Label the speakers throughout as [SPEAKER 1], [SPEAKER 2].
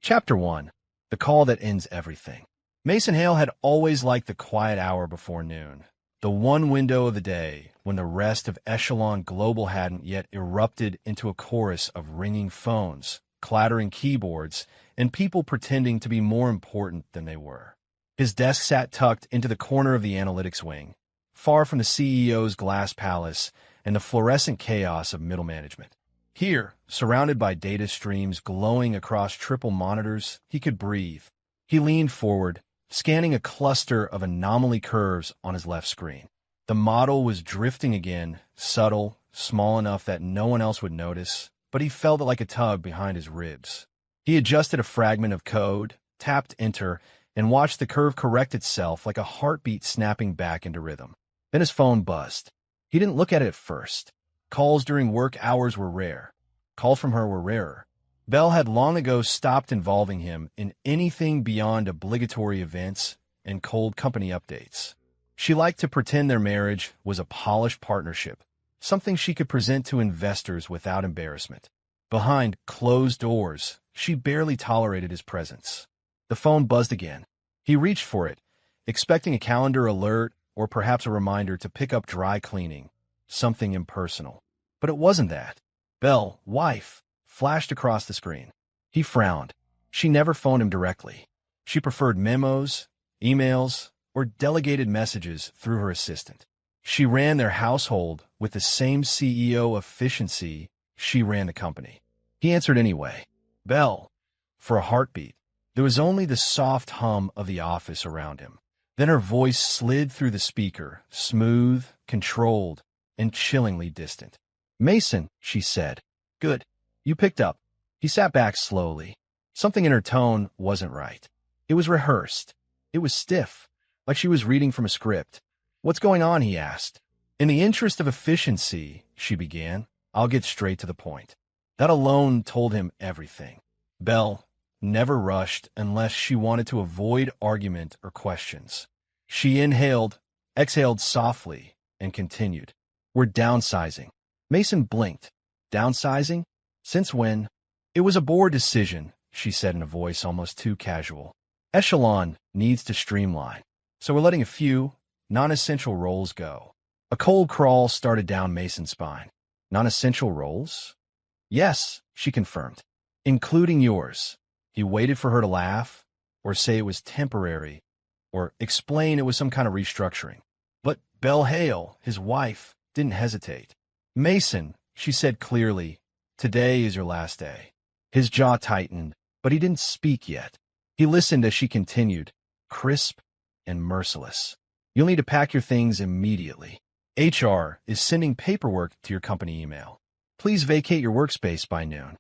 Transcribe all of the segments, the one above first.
[SPEAKER 1] Chapter 1. The Call That Ends Everything. Mason Hale had always liked the quiet hour before noon, the one window of the day when the rest of Echelon Global hadn't yet erupted into a chorus of ringing phones, clattering keyboards, and people pretending to be more important than they were. His desk sat tucked into the corner of the analytics wing, far from the CEO's glass palace and the fluorescent chaos of middle management. Here, surrounded by data streams glowing across triple monitors, he could breathe. He leaned forward, scanning a cluster of anomaly curves on his left screen. The model was drifting again, subtle, small enough that no one else would notice, but he felt it like a tug behind his ribs. He adjusted a fragment of code, tapped enter, and watched the curve correct itself like a heartbeat snapping back into rhythm. Then his phone buzzed. He didn't look at it at first. Calls during work hours were rare. Calls from her were rarer. Belle had long ago stopped involving him in anything beyond obligatory events and cold company updates. She liked to pretend their marriage was a polished partnership, something she could present to investors without embarrassment. Behind closed doors, she barely tolerated his presence. The phone buzzed again. He reached for it, expecting a calendar alert or perhaps a reminder to pick up dry cleaning, something impersonal. But it wasn't that. Belle, wife, flashed across the screen. He frowned. She never phoned him directly. She preferred memos, emails, or delegated messages through her assistant. She ran their household with the same CEO efficiency she ran the company. He answered anyway. Belle. For a heartbeat. There was only the soft hum of the office around him. Then her voice slid through the speaker, smooth, controlled, and chillingly distant. Mason, she said. Good. You picked up. He sat back slowly. Something in her tone wasn't right. It was rehearsed. It was stiff, like she was reading from a script. What's going on? He asked. In the interest of efficiency, she began. I'll get straight to the point. That alone told him everything. Belle never rushed unless she wanted to avoid argument or questions. She inhaled, exhaled softly, and continued. We're downsizing. Mason blinked. Downsizing? Since when? It was a board decision, she said in a voice almost too casual. Echelon needs to streamline, so we're letting a few non-essential roles go. A cold crawl started down Mason's spine. Non-essential roles? Yes, she confirmed. Including yours. He waited for her to laugh, or say it was temporary, or explain it was some kind of restructuring. But Belle Hale, his wife, didn't hesitate. Mason, she said clearly, today is your last day. His jaw tightened, but he didn't speak yet. He listened as she continued, crisp and merciless. You'll need to pack your things immediately. HR is sending paperwork to your company email. Please vacate your workspace by noon.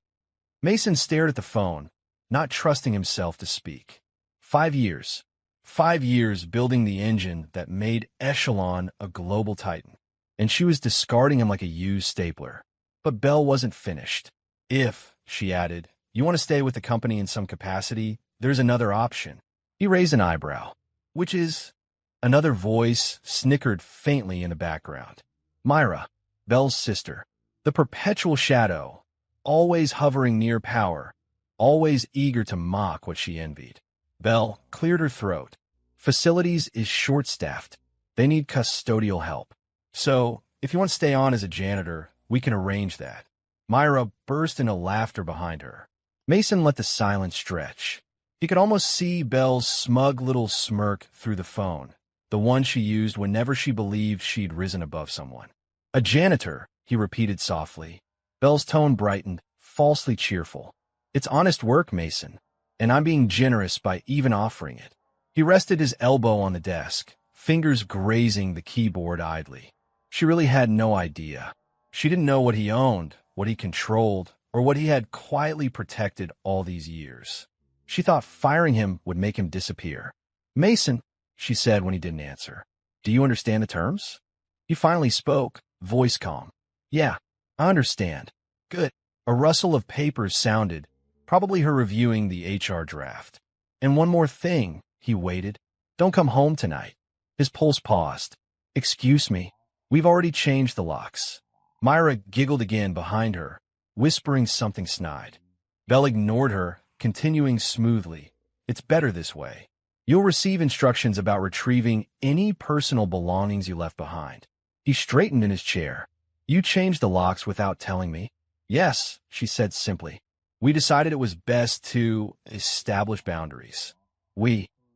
[SPEAKER 1] Mason stared at the phone, not trusting himself to speak. 5 years. 5 years building the engine that made Echelon a global titan. And she was discarding him like a used stapler. But Belle wasn't finished. If, she added, you want to stay with the company in some capacity, there's another option. He raised an eyebrow. Which is? Another voice snickered faintly in the background. Myra, Belle's sister. The perpetual shadow, always hovering near power, always eager to mock what she envied. Belle cleared her throat. Facilities is short-staffed. They need custodial help. So, if you want to stay on as a janitor, we can arrange that. Myra burst into laughter behind her. Mason let the silence stretch. He could almost see Belle's smug little smirk through the phone, the one she used whenever she believed she'd risen above someone. A janitor, he repeated softly. Belle's tone brightened, falsely cheerful. It's honest work, Mason, and I'm being generous by even offering it. He rested his elbow on the desk, fingers grazing the keyboard idly. She really had no idea. She didn't know what he owned, what he controlled, or what he had quietly protected all these years. She thought firing him would make him disappear. Mason, she said when he didn't answer. Do you understand the terms? He finally spoke, voice calm. Yeah, I understand. Good. A rustle of papers sounded, probably her reviewing the HR draft. And one more thing, he waited. Don't come home tonight. His pulse paused. Excuse me. We've already changed the locks. Myra giggled again behind her, whispering something snide. Belle ignored her, continuing smoothly. It's better this way. You'll receive instructions about retrieving any personal belongings you left behind. He straightened in his chair. You changed the locks without telling me? Yes, she said simply. We decided it was best to establish boundaries.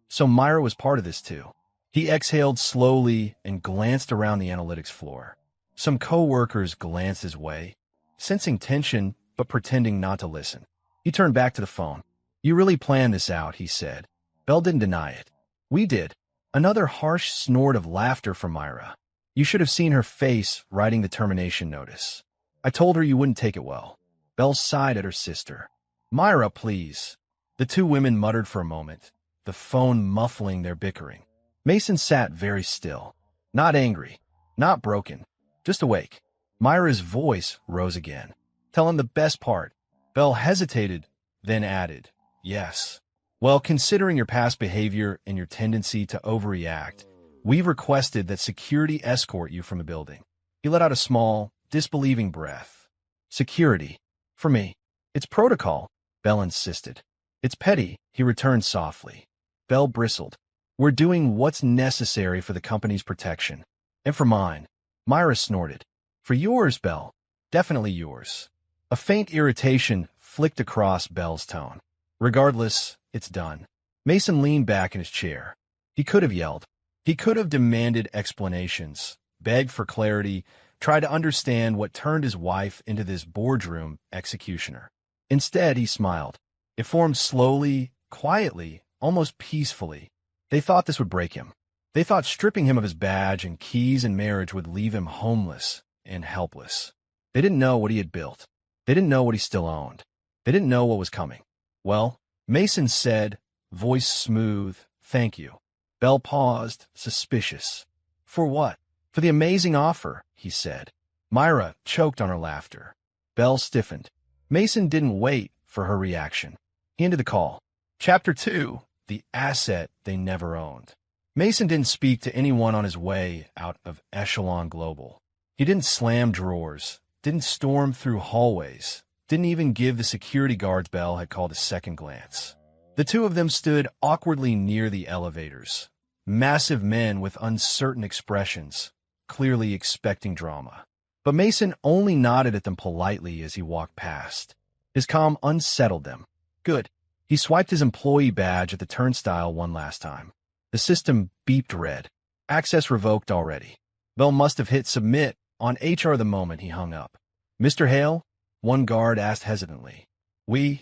[SPEAKER 1] So Myra was part of this too. He exhaled slowly and glanced around the analytics floor. Some co-workers glanced his way, sensing tension but pretending not to listen. He turned back to the phone. You really planned this out, he said. Belle didn't deny it. We did. Another harsh snort of laughter from Myra. You should have seen her face writing the termination notice. I told her you wouldn't take it well. Belle sighed at her sister. Myra, please. The two women muttered for a moment, the phone muffling their bickering. Mason sat very still. Not angry, not broken, just awake. Myra's voice rose again. Tell him the best part. Belle hesitated, then added, yes. Well, considering your past behavior and your tendency to overreact, we've requested that security escort you from the building. He let out a small, disbelieving breath. Security? For me. It's protocol, Belle insisted. It's petty, he returned softly. Belle bristled. We're doing what's necessary for the company's protection. And for mine. Myra snorted. For yours, Belle. Definitely yours. A faint irritation flicked across Belle's tone. Regardless, it's done. Mason leaned back in his chair. He could have yelled. He could have demanded explanations, begged for clarity, tried to understand what turned his wife into this boardroom executioner. Instead, he smiled. It formed slowly, quietly, almost peacefully. They thought this would break him. They thought stripping him of his badge and keys and marriage would leave him homeless and helpless. They didn't know what he had built. They didn't know what he still owned. They didn't know what was coming. Well, Mason said, voice smooth, thank you. Belle paused, suspicious. For what? For the amazing offer, he said. Myra choked on her laughter. Belle stiffened. Mason didn't wait for her reaction. He ended the call. Chapter 2, The Asset They Never Owned. Mason didn't speak to anyone on his way out of Echelon Global. He didn't slam drawers, didn't storm through hallways, didn't even give the security guards Belle had called a second glance. The two of them stood awkwardly near the elevators. Massive men with uncertain expressions, clearly expecting drama. But Mason only nodded at them politely as he walked past. His calm unsettled them. Good. He swiped his employee badge at the turnstile one last time. The system beeped red. Access revoked already. Belle must have hit submit on HR the moment he hung up. Mr. Hale? One guard asked hesitantly. We're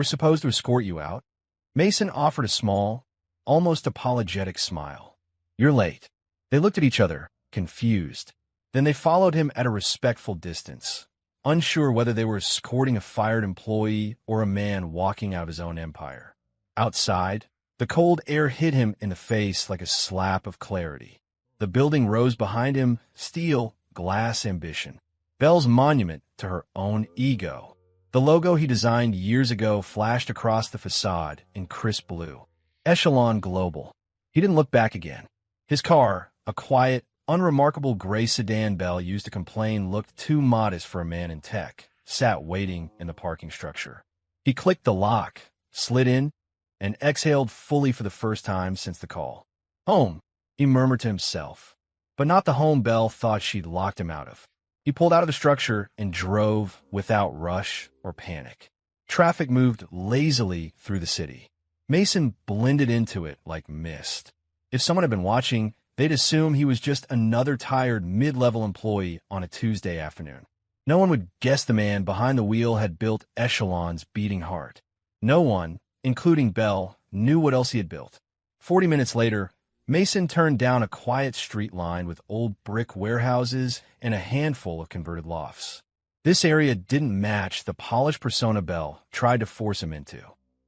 [SPEAKER 1] supposed to escort you out. Mason offered a small, almost apologetic smile. You're late. They looked at each other, confused. Then they followed him at a respectful distance, unsure whether they were escorting a fired employee or a man walking out of his own empire. Outside, the cold air hit him in the face like a slap of clarity. The building rose behind him, steel, glass ambition. Belle's monument to her own ego. The logo he designed years ago flashed across the facade in crisp blue. Echelon Global. He didn't look back again. His car, a quiet, unremarkable gray sedan Belle used to complain looked too modest for a man in tech, sat waiting in the parking structure. He clicked the lock, slid in, and exhaled fully for the first time since the call. Home, he murmured to himself, but not the home Belle thought she'd locked him out of. He pulled out of the structure and drove without rush or panic. Traffic moved lazily through the city. Mason blended into it like mist. If someone had been watching, they'd assume he was just another tired mid-level employee on a Tuesday afternoon. No one would guess the man behind the wheel had built Echelon's beating heart. No one, including Belle, knew what else he had built. 40 minutes later, Mason turned down a quiet street lined with old brick warehouses and a handful of converted lofts. This area didn't match the polished persona Belle tried to force him into.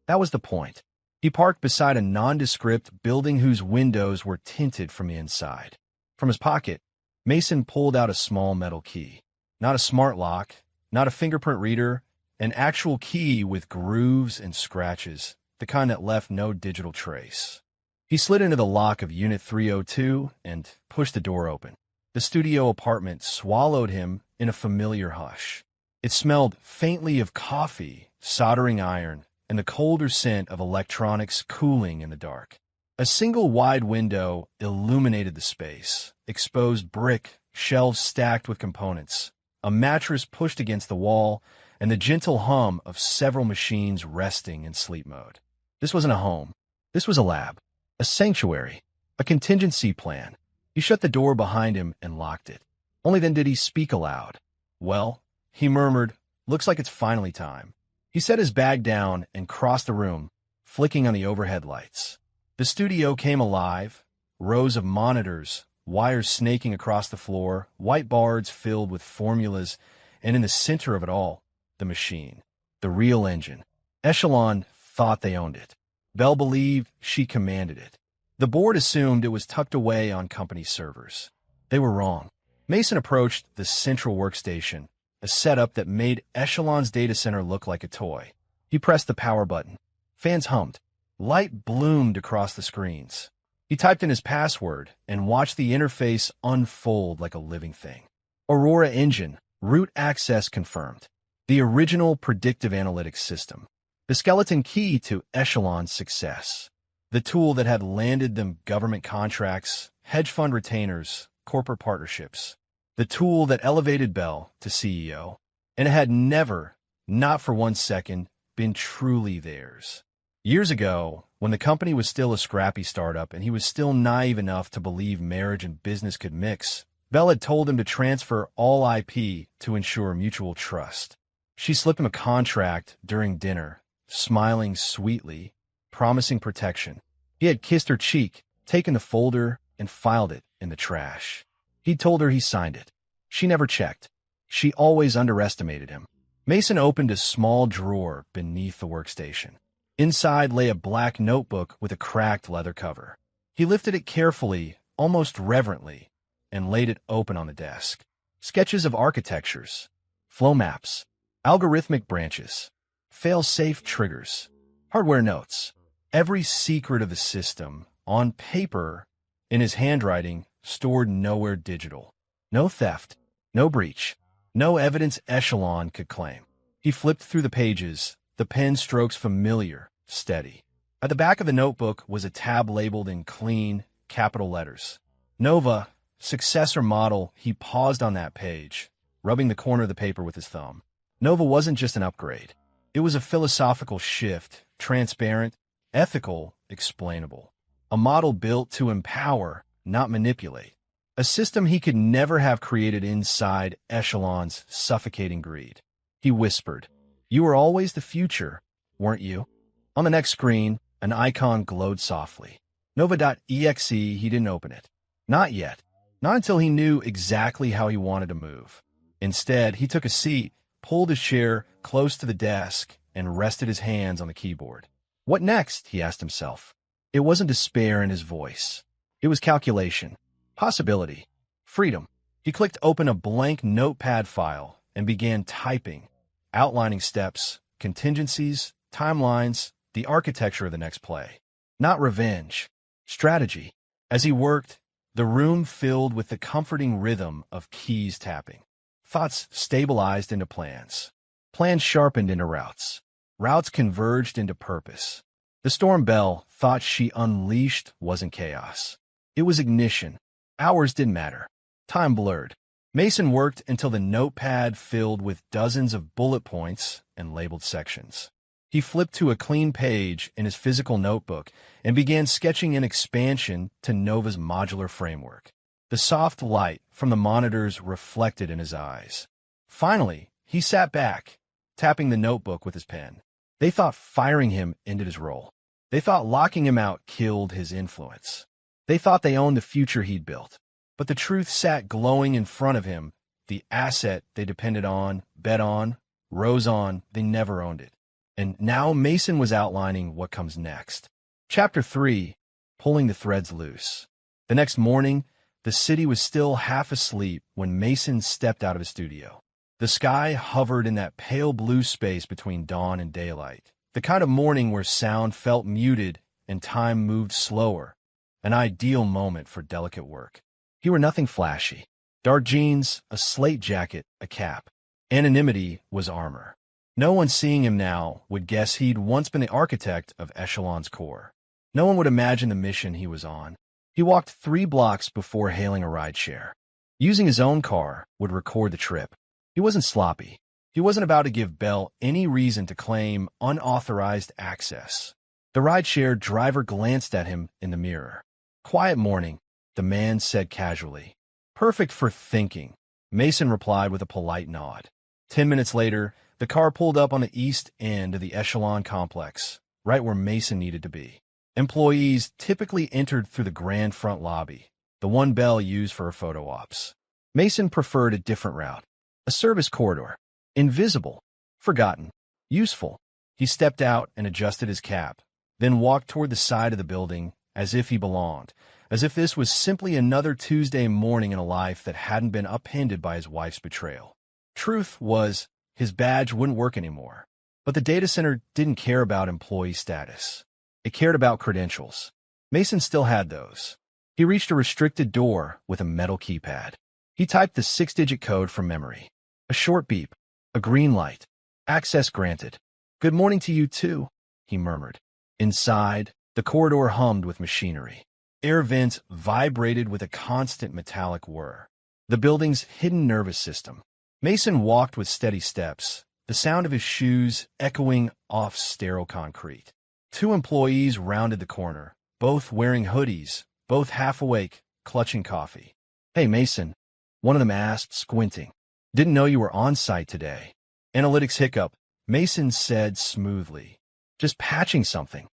[SPEAKER 1] That was the point. He parked beside a nondescript building whose windows were tinted from the inside. From his pocket, Mason pulled out a small metal key. Not a smart lock, not a fingerprint reader, an actual key with grooves and scratches, the kind that left no digital trace. He slid into the lock of Unit 302 and pushed the door open. The studio apartment swallowed him in a familiar hush. It smelled faintly of coffee soldering iron, and the colder scent of electronics cooling in the dark. A single wide window illuminated the space, exposed brick, shelves stacked with components, a mattress pushed against the wall, and the gentle hum of several machines resting in sleep mode. This wasn't a home. This was a lab, a sanctuary, a contingency plan. He shut the door behind him and locked it. Only then did he speak aloud. "Well," he murmured, "looks like it's finally time." He set his bag down and crossed the room, flicking on the overhead lights. The studio came alive, rows of monitors, wires snaking across the floor, whiteboards filled with formulas, and in the center of it all, the machine, the real engine. Echelon thought they owned it. Bell believed she commanded it. The board assumed it was tucked away on company servers. They were wrong. Mason approached the central workstation, a setup that made Echelon's data center look like a toy. He pressed the power button. Fans hummed. Light bloomed across the screens. He typed in his password and watched the interface unfold like a living thing. Aurora Engine, root access confirmed. The original predictive analytics system. The skeleton key to Echelon's success. The tool that had landed them government contracts, hedge fund retainers, corporate partnerships. The tool that elevated Bell to CEO. And it had never, not for 1 second, been truly theirs. Years ago, when the company was still a scrappy startup and he was still naive enough to believe marriage and business could mix, Bell had told him to transfer all IP to ensure mutual trust. She slipped him a contract during dinner, smiling sweetly, promising protection. He had kissed her cheek, taken the folder, and filed it in the trash. He told her he signed it. She never checked. She always underestimated him. Mason opened a small drawer beneath the workstation. Inside lay a black notebook with a cracked leather cover. He lifted it carefully, almost reverently, and laid it open on the desk. Sketches of architectures, flow maps, algorithmic branches, fail-safe triggers, hardware notes. Every secret of the system, on paper, in his handwriting, stored nowhere digital. No theft, no breach, no evidence Echelon could claim. He flipped through the pages, the pen strokes familiar, steady. At the back of the notebook was a tab labeled in clean, capital letters. Nova, successor model. He paused on that page, rubbing the corner of the paper with his thumb. Nova wasn't just an upgrade. It was a philosophical shift, transparent, ethical, explainable. A model built to empower, not manipulate. A system he could never have created inside Echelon's suffocating greed. He whispered, "You were always the future, weren't you?" On the next screen, an icon glowed softly. Nova.exe. He didn't open it. Not yet. Not until he knew exactly how he wanted to move. Instead, he took a seat, pulled his chair close to the desk, and rested his hands on the keyboard. What next? He asked himself. It wasn't despair in his voice. It was calculation, possibility, freedom. He clicked open a blank notepad file and began typing, outlining steps, contingencies, timelines, the architecture of the next play. Not revenge, strategy. As he worked, the room filled with the comforting rhythm of keys tapping. Thoughts stabilized into plans. Plans sharpened into routes. Routes converged into purpose. The storm Bell thought she unleashed wasn't chaos. It was ignition. Hours didn't matter. Time blurred. Mason worked until the notepad filled with dozens of bullet points and labeled sections. He flipped to a clean page in his physical notebook and began sketching an expansion to Nova's modular framework. The soft light from the monitors reflected in his eyes. Finally, he sat back, tapping the notebook with his pen. They thought firing him ended his role. They thought locking him out killed his influence. They thought they owned the future he'd built. But the truth sat glowing in front of him, the asset they depended on, bet on, rose on. They never owned it. And now Mason was outlining what comes next. Chapter 3, Pulling the Threads Loose. The next morning, the city was still half asleep when Mason stepped out of his studio. The sky hovered in that pale blue space between dawn and daylight, the kind of morning where sound felt muted and time moved slower, an ideal moment for delicate work. He wore nothing flashy. Dark jeans, a slate jacket, a cap. Anonymity was armor. No one seeing him now would guess he'd once been the architect of Echelon's core. No one would imagine the mission he was on. He walked 3 blocks before hailing a rideshare. Using his own car would record the trip. He wasn't sloppy. He wasn't about to give Bell any reason to claim unauthorized access. The rideshare driver glanced at him in the mirror. "Quiet morning," the man said casually. "Perfect for thinking," Mason replied with a polite nod. 10 minutes later, the car pulled up on the east end of the Echelon complex, right where Mason needed to be. Employees typically entered through the grand front lobby, the one Bell used for her photo ops. Mason preferred a different route, a service corridor. Invisible, forgotten, useful. He stepped out and adjusted his cap, then walked toward the side of the building as if he belonged, as if this was simply another Tuesday morning in a life that hadn't been upended by his wife's betrayal. Truth was, his badge wouldn't work anymore. But the data center didn't care about employee status. It cared about credentials. Mason still had those. He reached a restricted door with a metal keypad. He typed the 6-digit code from memory. A short beep. A green light. Access granted. "Good morning to you too," he murmured. Inside, the corridor hummed with machinery. Air vents vibrated with a constant metallic whir. The building's hidden nervous system. Mason walked with steady steps, the sound of his shoes echoing off sterile concrete. 2 employees rounded the corner, both wearing hoodies, both half awake, clutching coffee. "Hey, Mason," one of them asked, squinting. "Didn't know you were on site today." Analytics hiccup, Mason said smoothly. "Just patching something."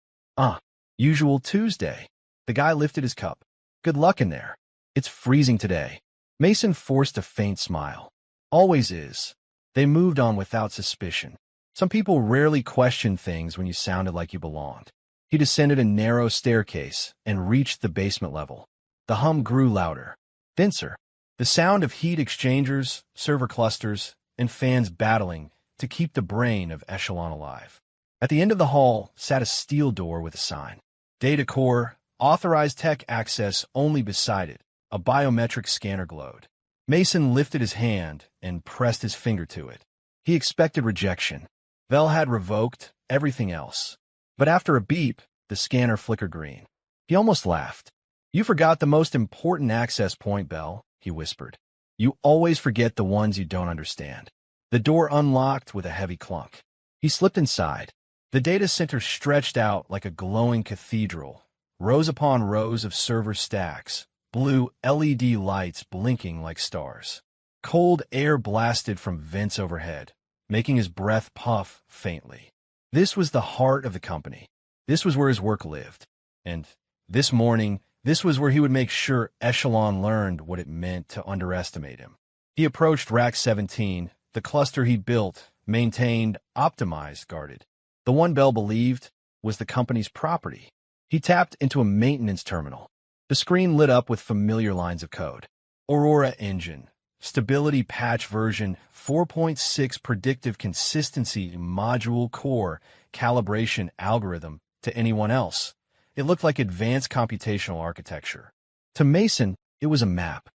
[SPEAKER 1] Usual Tuesday." The guy lifted his cup. "Good luck in there." "It's freezing today." Mason forced a faint smile. "Always is." They moved on without suspicion. Some people rarely questioned things when you sounded like you belonged. He descended a narrow staircase and reached the basement level. The hum grew louder, denser. The sound of heat exchangers, server clusters, and fans battling to keep the brain of Echelon alive. At the end of the hall sat a steel door with a sign. "Data Core, authorized tech access only." Beside it, a biometric scanner glowed. Mason lifted his hand and pressed his finger to it. He expected rejection. Bell had revoked everything else. But after a beep, the scanner flickered green. He almost laughed. "You forgot the most important access point, Bell," he whispered. "You always forget the ones you don't understand." The door unlocked with a heavy clunk. He slipped inside. The data center stretched out like a glowing cathedral, rows upon rows of server stacks, blue LED lights blinking like stars. Cold air blasted from vents overhead, making his breath puff faintly. This was the heart of the company. This was where his work lived. And this morning, this was where he would make sure Echelon learned what it meant to underestimate him. He approached Rack 17, the cluster he built, maintained, optimized, guarded. The one Bell believed was the company's property. He tapped into a maintenance terminal. The screen lit up with familiar lines of code. Aurora Engine. Stability Patch Version 4.6 Predictive Consistency Module Core Calibration Algorithm. To anyone else, it looked like advanced computational architecture. To Mason, it was a map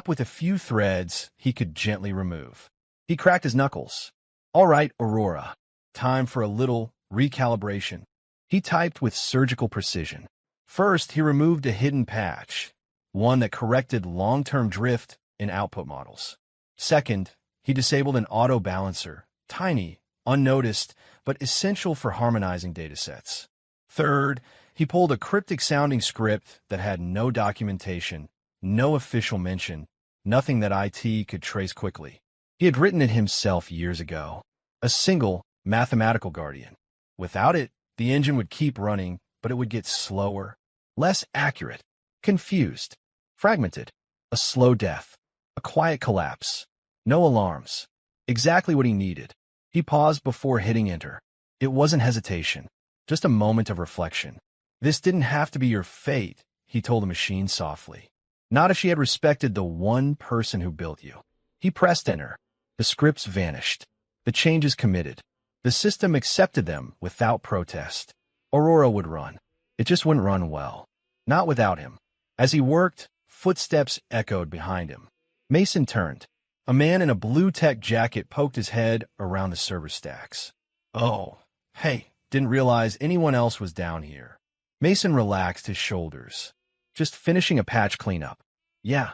[SPEAKER 1] with a few threads he could gently remove. He cracked his knuckles. "All right, Aurora. Time for a little recalibration." He typed with surgical precision. First, he removed a hidden patch, one that corrected long-term drift in output models. Second, he disabled an auto balancer, tiny, unnoticed, but essential for harmonizing datasets. Third, he pulled a cryptic-sounding script that had no documentation, no official mention, nothing that IT could trace quickly. He had written it himself years ago. A single, mathematical guardian. Without it, the engine would keep running, but it would get slower, less accurate, confused, fragmented. A slow death. A quiet collapse. No alarms. Exactly what he needed. He paused before hitting enter. It wasn't hesitation, just a moment of reflection. This didn't have to be your fate, he told the machine softly. Not if she had respected the one person who built you. He pressed enter. The scripts vanished. The changes committed. The system accepted them without protest. Aurora would run. It just wouldn't run well. Not without him. As he worked, footsteps echoed behind him. Mason turned. A man in a blue tech jacket poked his head around the server stacks. Oh, hey, didn't realize anyone else was down here. Mason relaxed his shoulders. Just finishing a patch cleanup. Yeah.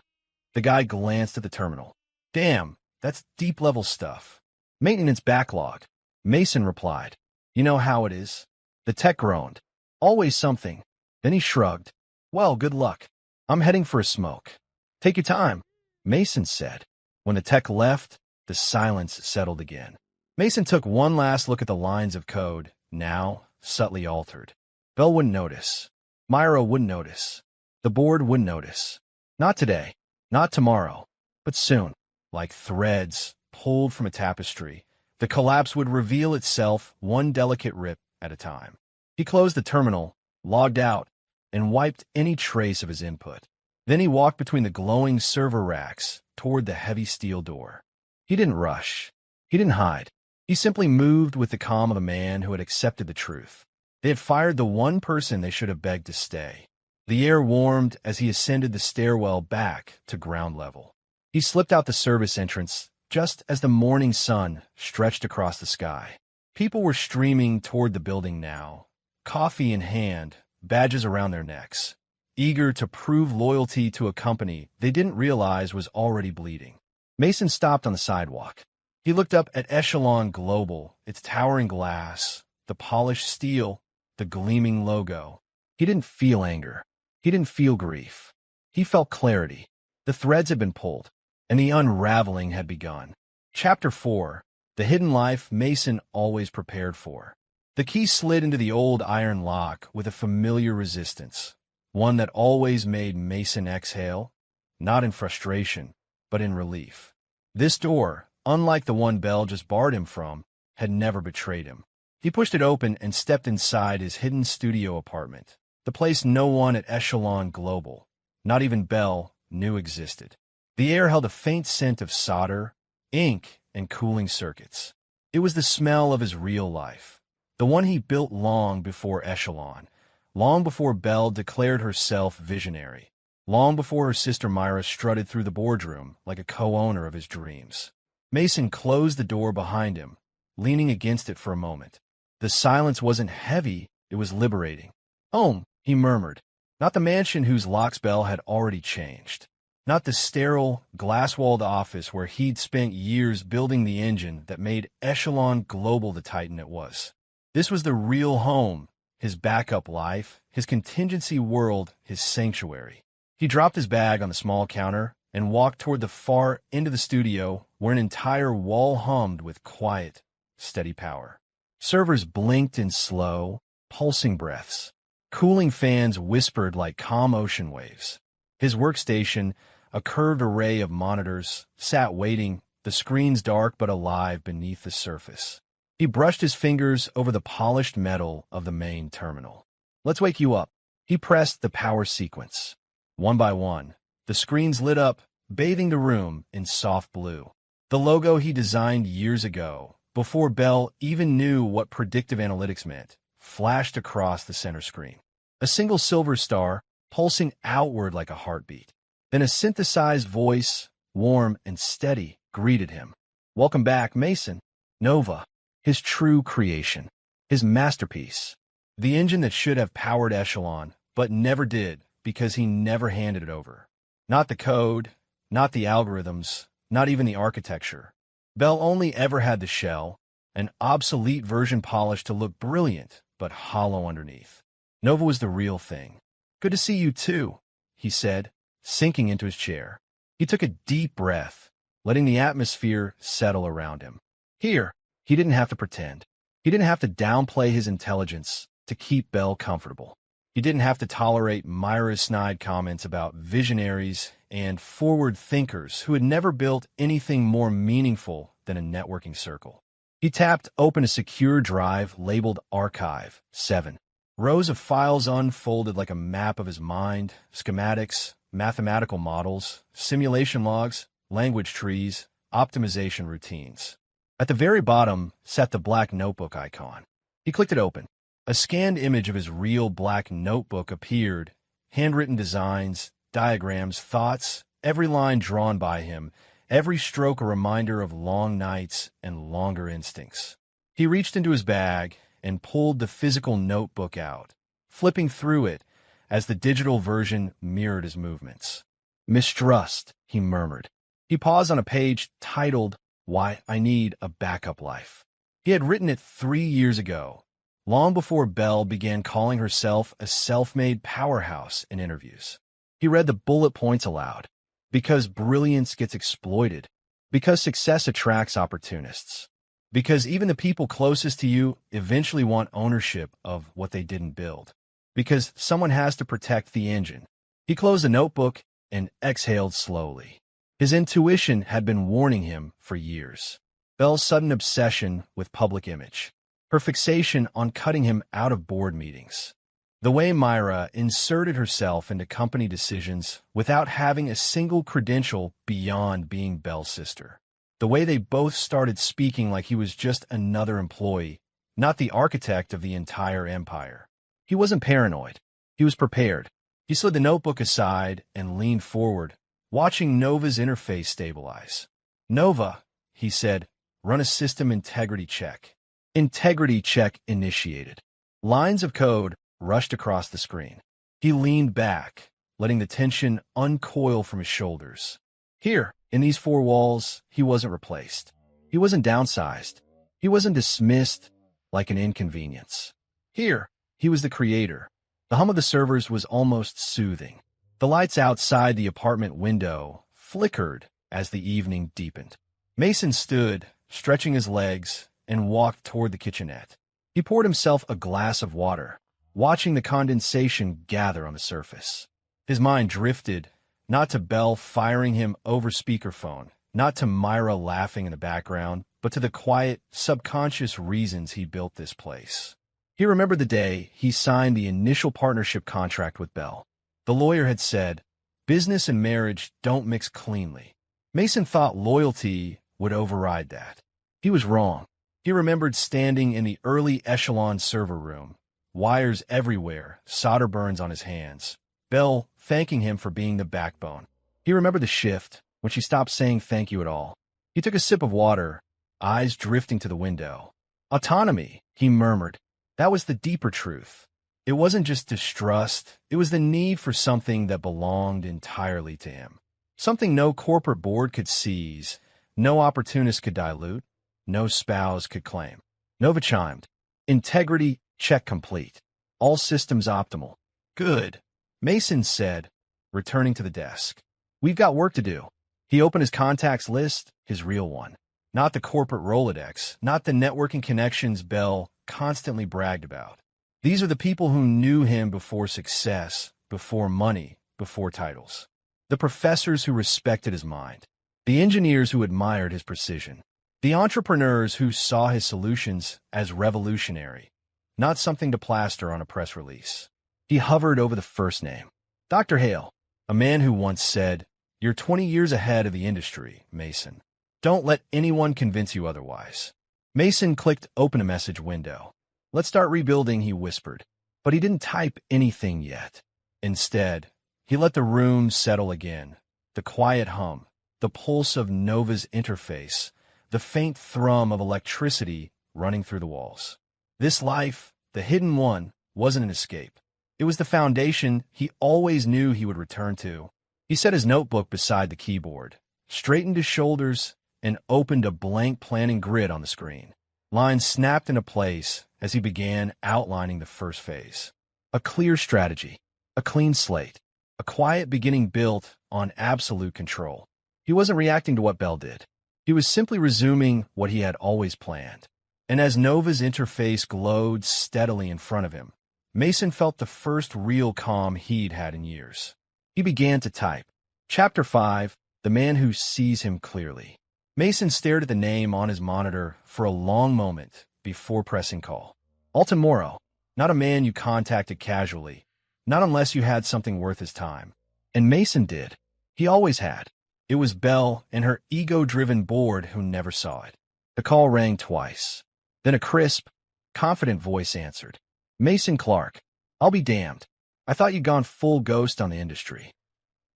[SPEAKER 1] The guy glanced at the terminal. Damn, that's deep-level stuff. Maintenance backlog. Mason replied. You know how it is. The tech groaned. Always something. Then he shrugged. Well, good luck. I'm heading for a smoke. Take your time, Mason said. When the tech left, the silence settled again. Mason took one last look at the lines of code, now subtly altered. Bell wouldn't notice. Myra wouldn't notice. The board wouldn't notice. Not today. Not tomorrow. But soon, like threads pulled from a tapestry, the collapse would reveal itself one delicate rip at a time. He closed the terminal, logged out, and wiped any trace of his input. Then he walked between the glowing server racks toward the heavy steel door. He didn't rush. He didn't hide. He simply moved with the calm of a man who had accepted the truth. They had fired the one person they should have begged to stay. The air warmed as he ascended the stairwell back to ground level. He slipped out the service entrance just as the morning sun stretched across the sky. People were streaming toward the building now, coffee in hand, badges around their necks, eager to prove loyalty to a company they didn't realize was already bleeding. Mason stopped on the sidewalk. He looked up at Echelon Global, its towering glass, the polished steel, the gleaming logo. He didn't feel anger. He didn't feel grief. He felt clarity. The threads had been pulled, and the unraveling had begun. Chapter 4. The hidden life Mason always prepared for. The key slid into the old iron lock with a familiar resistance, one that always made Mason exhale, not in frustration, but in relief. This door, unlike the one Bell just barred him from, had never betrayed him. He pushed it open and stepped inside his hidden studio apartment, the place no one at Echelon Global, not even Bell, knew existed. The air held a faint scent of solder, ink, and cooling circuits. It was the smell of his real life, the one he built long before Echelon, long before Bell declared herself visionary, long before her sister Myra strutted through the boardroom like a co-owner of his dreams. Mason closed the door behind him, leaning against it for a moment. The silence wasn't heavy, it was liberating. Home, he murmured. Not the mansion whose locks Bell had already changed. Not the sterile, glass-walled office where he'd spent years building the engine that made Echelon Global the titan it was. This was the real home, his backup life, his contingency world, his sanctuary. He dropped his bag on the small counter and walked toward the far end of the studio where an entire wall hummed with quiet, steady power. Servers blinked in slow, pulsing breaths. Cooling fans whispered like calm ocean waves. His workstation, a curved array of monitors, sat waiting, the screens dark but alive beneath the surface. He brushed his fingers over the polished metal of the main terminal. Let's wake you up. He pressed the power sequence. One by one, the screens lit up, bathing the room in soft blue. The logo he designed years ago, before Bell even knew what predictive analytics meant, flashed across the center screen. A single silver star, pulsing outward like a heartbeat. Then a synthesized voice, warm and steady, greeted him. Welcome back, Mason. Nova, his true creation, his masterpiece. The engine that should have powered Echelon, but never did because he never handed it over. Not the code, not the algorithms, not even the architecture. Bell only ever had the shell, an obsolete version polished to look brilliant, but hollow underneath. Nova was the real thing. Good to see you too, he said, sinking into his chair. He took a deep breath, letting the atmosphere settle around him. Here, he didn't have to pretend. He didn't have to downplay his intelligence to keep Bell comfortable. He didn't have to tolerate Myra's snide comments about visionaries and forward thinkers who had never built anything more meaningful than a networking circle. He tapped open a secure drive labeled Archive 7. Rows of files unfolded like a map of his mind, schematics, mathematical models, simulation logs, language trees, optimization routines. At the very bottom sat the black notebook icon. He clicked it open. A scanned image of his real black notebook appeared, handwritten designs, diagrams, thoughts, every line drawn by him, every stroke a reminder of long nights and longer instincts. He reached into his bag and pulled the physical notebook out, flipping through it as the digital version mirrored his movements. Mistrust, he murmured. He paused on a page titled, Why I Need a Backup Life. He had written it 3 years ago, long before Belle began calling herself a self-made powerhouse in interviews. He read the bullet points aloud. Because brilliance gets exploited. Because success attracts opportunists. Because even the people closest to you eventually want ownership of what they didn't build. Because someone has to protect the engine. He closed the notebook and exhaled slowly. His intuition had been warning him for years. Belle's sudden obsession with public image. Her fixation on cutting him out of board meetings. The way Myra inserted herself into company decisions without having a single credential beyond being Belle's sister. The way they both started speaking like he was just another employee, not the architect of the entire empire. He wasn't paranoid. He was prepared. He slid the notebook aside and leaned forward, watching Nova's interface stabilize. Nova, he said, run a system integrity check. Integrity check initiated. Lines of code rushed across the screen. He leaned back, letting the tension uncoil from his shoulders. Here, in these 4 walls, he wasn't replaced. He wasn't downsized. He wasn't dismissed like an inconvenience. Here, he was the creator. The hum of the servers was almost soothing. The lights outside the apartment window flickered as the evening deepened. Mason stood, stretching his legs, and walked toward the kitchenette. He poured himself a glass of water, watching the condensation gather on the surface. His mind drifted, not to Belle firing him over speakerphone, not to Myra laughing in the background, but to the quiet, subconscious reasons he built this place. He remembered the day he signed the initial partnership contract with Belle. The lawyer had said, business and marriage don't mix cleanly. Mason thought loyalty would override that. He was wrong. He remembered standing in the early echelon server room, wires everywhere, solder burns on his hands. Belle thanking him for being the backbone. He remembered the shift, when she stopped saying thank you at all. He took a sip of water, eyes drifting to the window. Autonomy, he murmured. That was the deeper truth. It wasn't just distrust, it was the need for something that belonged entirely to him. Something no corporate board could seize, no opportunist could dilute, no spouse could claim. Nova chimed. Integrity check complete. All systems optimal. Good, Mason said, returning to the desk. We've got work to do. He opened his contacts list, his real one. Not the corporate Rolodex, not the networking connections Belle constantly bragged about. These are the people who knew him before success, before money, before titles. The professors who respected his mind. The engineers who admired his precision. The entrepreneurs who saw his solutions as revolutionary, not something to plaster on a press release. He hovered over the first name. Dr. Hale, a man who once said, "You're 20 years ahead of the industry, Mason. Don't let anyone convince you otherwise." Mason clicked open a message window. Let's start rebuilding, he whispered. But he didn't type anything yet. Instead, he let the room settle again. The quiet hum, the pulse of Nova's interface, the faint thrum of electricity running through the walls. This life, the hidden one, wasn't an escape. It was the foundation he always knew he would return to. He set his notebook beside the keyboard, straightened his shoulders, and opened a blank planning grid on the screen. Lines snapped into place as he began outlining the first phase. A clear strategy, a clean slate, a quiet beginning built on absolute control. He wasn't reacting to what Belle did. He was simply resuming what he had always planned. And as Nova's interface glowed steadily in front of him, Mason felt the first real calm he'd had in years. He began to type. Chapter 5, The Man Who Sees Him Clearly. Mason stared at the name on his monitor for a long moment before pressing call. Alton Morrow, not a man you contacted casually, not unless you had something worth his time. And Mason did. He always had. It was Belle and her ego-driven board who never saw it. The call rang twice. Then a crisp, confident voice answered. Mason Clark, I'll be damned. I thought you'd gone full ghost on the industry.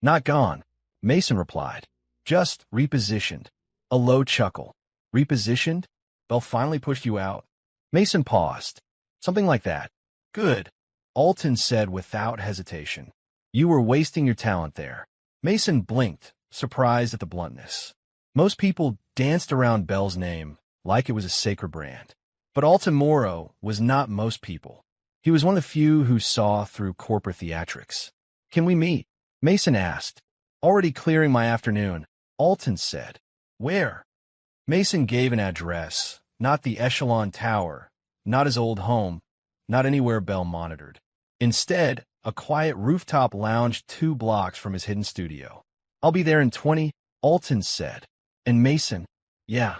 [SPEAKER 1] Not gone, Mason replied. Just repositioned. A low chuckle. Repositioned? Bell finally pushed you out. Mason paused. Something like that. Good. Alton said without hesitation. You were wasting your talent there. Mason blinked, surprised at the bluntness. Most people danced around Bell's name like it was a sacred brand. But Alton Morrow was not most people. He was one of the few who saw through corporate theatrics. Can we meet? Mason asked. Already clearing my afternoon, Alton said. Where? Mason gave an address, not the Echelon Tower, not his old home, not anywhere Bell monitored. Instead, a quiet rooftop lounge 2 blocks from his hidden studio. I'll be there in 20, Alton said. And Mason, yeah.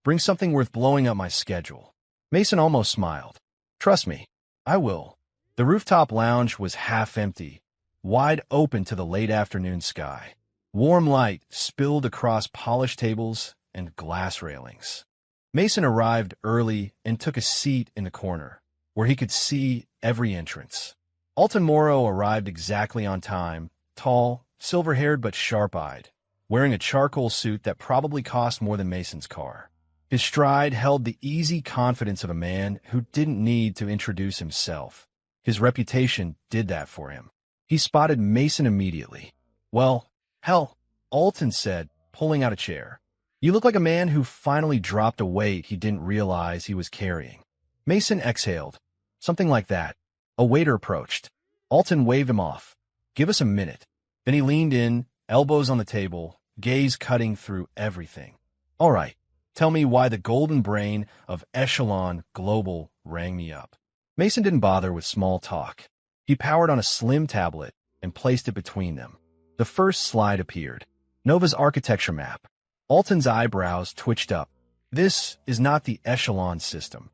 [SPEAKER 1] Bring something worth blowing up my schedule. Mason almost smiled. Trust me, I will. The rooftop lounge was half empty, wide open to the late afternoon sky. Warm light spilled across polished tables and glass railings. Mason arrived early and took a seat in the corner, where he could see every entrance. Alton Morrow arrived exactly on time, tall, silver-haired but sharp-eyed, wearing a charcoal suit that probably cost more than Mason's car. His stride held the easy confidence of a man who didn't need to introduce himself. His reputation did that for him. He spotted Mason immediately. Well, hell, Alton said, pulling out a chair. You look like a man who finally dropped a weight he didn't realize he was carrying. Mason exhaled. Something like that. A waiter approached. Alton waved him off. Give us a minute. Then he leaned in, elbows on the table, gaze cutting through everything. All right, tell me why the golden brain of Echelon Global rang me up. Mason didn't bother with small talk. He powered on a slim tablet and placed it between them. The first slide appeared. Nova's architecture map. Alton's eyebrows twitched up. This is not the Echelon system.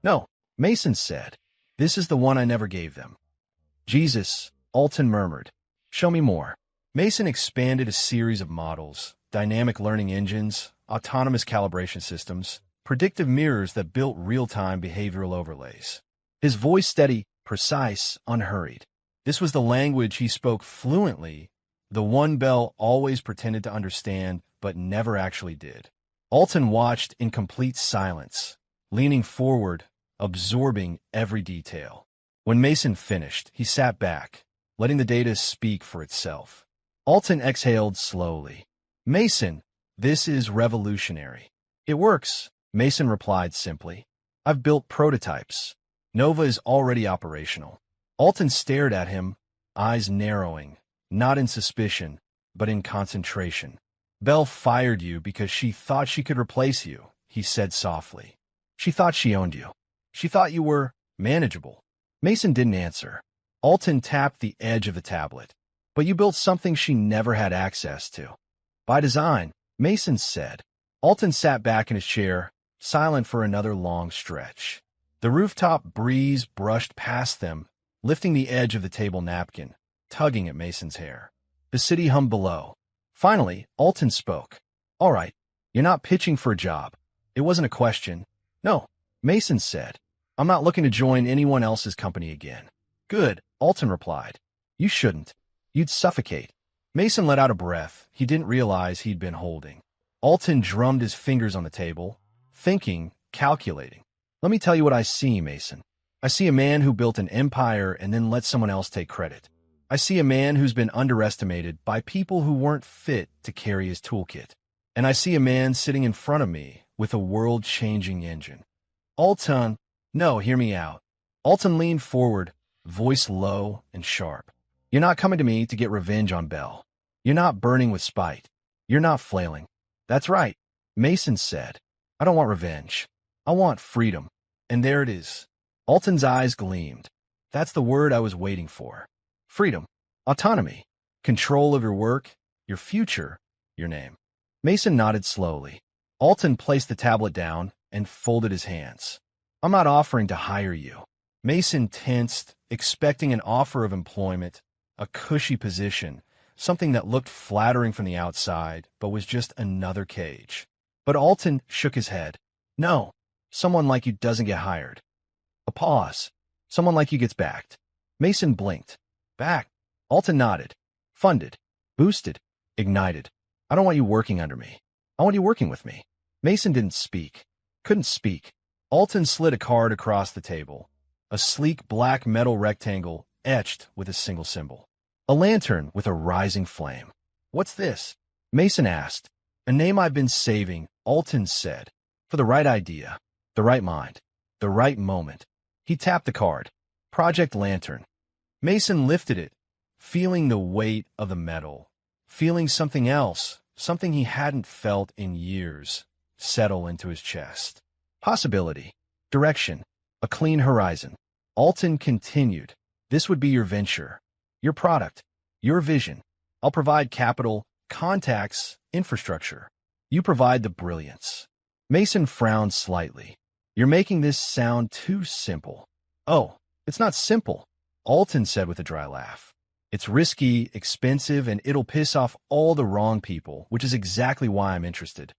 [SPEAKER 1] No, Mason said. This is the one I never gave them. Jesus, Alton murmured. Show me more. Mason expanded a series of models, dynamic learning engines, autonomous calibration systems, predictive mirrors that built real-time behavioral overlays. His voice steady, precise, unhurried. This was the language he spoke fluently, the one Bell always pretended to understand but never actually did. Alton watched in complete silence, leaning forward, absorbing every detail. When Mason finished, he sat back, letting the data speak for itself. Alton exhaled slowly. Mason, this is revolutionary. It works, Mason replied simply. I've built prototypes. Nova is already operational. Alton stared at him, eyes narrowing, not in suspicion, but in concentration. Bell fired you because she thought she could replace you, he said softly. She thought she owned you. She thought you were manageable. Mason didn't answer. Alton tapped the edge of the tablet. But you built something she never had access to. By design, Mason said. Alton sat back in his chair, silent for another long stretch. The rooftop breeze brushed past them, lifting the edge of the table napkin, tugging at Mason's hair. The city hummed below. Finally, Alton spoke. All right, you're not pitching for a job. It wasn't a question. No, Mason said. I'm not looking to join anyone else's company again. Good, Alton replied. You shouldn't. You'd suffocate. Mason let out a breath he didn't realize he'd been holding. Alton drummed his fingers on the table, thinking, calculating. Let me tell you what I see, Mason. I see a man who built an empire and then let someone else take credit. I see a man who's been underestimated by people who weren't fit to carry his toolkit. And I see a man sitting in front of me with a world-changing engine. Alton, no, hear me out. Alton leaned forward, voice low and sharp. You're not coming to me to get revenge on Bell. You're not burning with spite. You're not flailing. That's right, Mason said. I don't want revenge. I want freedom. And there it is. Alton's eyes gleamed. That's the word I was waiting for. Freedom, autonomy, control of your work, your future, your name. Mason nodded slowly. Alton placed the tablet down and folded his hands. I'm not offering to hire you. Mason tensed, expecting an offer of employment, a cushy position, something that looked flattering from the outside, but was just another cage. But Alton shook his head. No, someone like you doesn't get hired. A pause. Someone like you gets backed. Mason blinked. Backed. Alton nodded. Funded. Boosted. Ignited. I don't want you working under me. I want you working with me. Mason didn't speak. Couldn't speak. Alton slid a card across the table. A sleek black metal rectangle etched with a single symbol. A lantern with a rising flame. What's this? Mason asked. A name I've been saving, Alton said. For the right idea, the right mind, the right moment. He tapped the card. Project Lantern. Mason lifted it, feeling the weight of the metal, feeling something else, something he hadn't felt in years, settle into his chest. Possibility, direction, a clean horizon. Alton continued. This would be your venture, your product, your vision. I'll provide capital, contacts, infrastructure. You provide the brilliance. Mason frowned slightly. You're making this sound too simple. Oh, it's not simple, Alton said with a dry laugh. It's risky, expensive, and it'll piss off all the wrong people, which is exactly why I'm interested.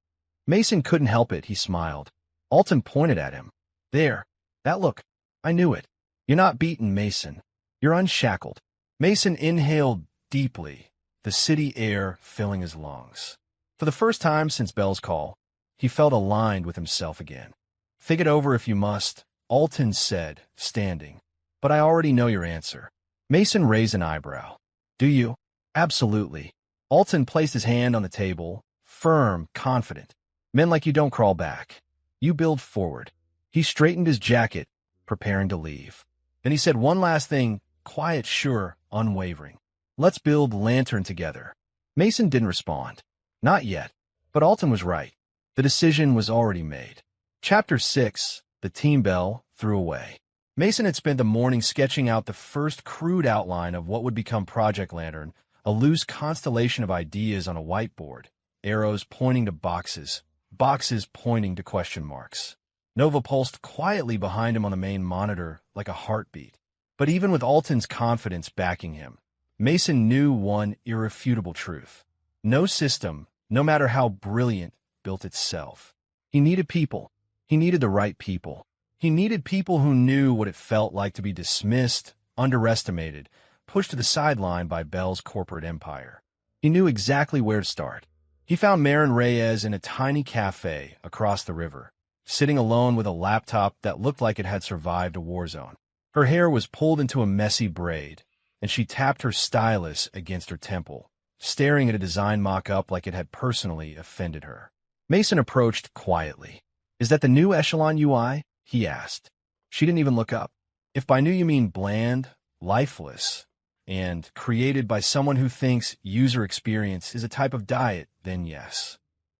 [SPEAKER 1] Mason couldn't help it, he smiled. Alton pointed at him. There, that look. I knew it. You're not beaten, Mason. You're unshackled. Mason inhaled deeply, the city air filling his lungs. For the first time since Bell's call, he felt aligned with himself again. Think it over if you must, Alton said, standing. But I already know your answer. Mason raised an eyebrow. Do you? Absolutely. Alton placed his hand on the table, firm, confident. Men like you don't crawl back. You build forward. He straightened his jacket, preparing to leave. Then he said one last thing, quiet, sure, unwavering. Let's build Lantern together. Mason didn't respond. Not yet. But Alton was right. The decision was already made. Chapter 6, The Team Bell Threw Away. Mason had spent the morning sketching out the first crude outline of what would become Project Lantern, a loose constellation of ideas on a whiteboard, arrows pointing to boxes, boxes pointing to question marks. Nova pulsed quietly behind him on the main monitor like a heartbeat. But even with Alton's confidence backing him, Mason knew one irrefutable truth. No system, no matter how brilliant, built itself. He needed people. He needed the right people. He needed people who knew what it felt like to be dismissed, underestimated, pushed to the sideline by Bell's corporate empire. He knew exactly where to start. He found Marin Reyes in a tiny cafe across the river, sitting alone with a laptop that looked like it had survived a war zone. Her hair was pulled into a messy braid, and she tapped her stylus against her temple, staring at a design mock-up like it had personally offended her. Mason approached quietly. Is that the new Echelon UI? He asked. She didn't even look up. If by new you mean bland, lifeless, and created by someone who thinks user experience is a type of diet, then yes.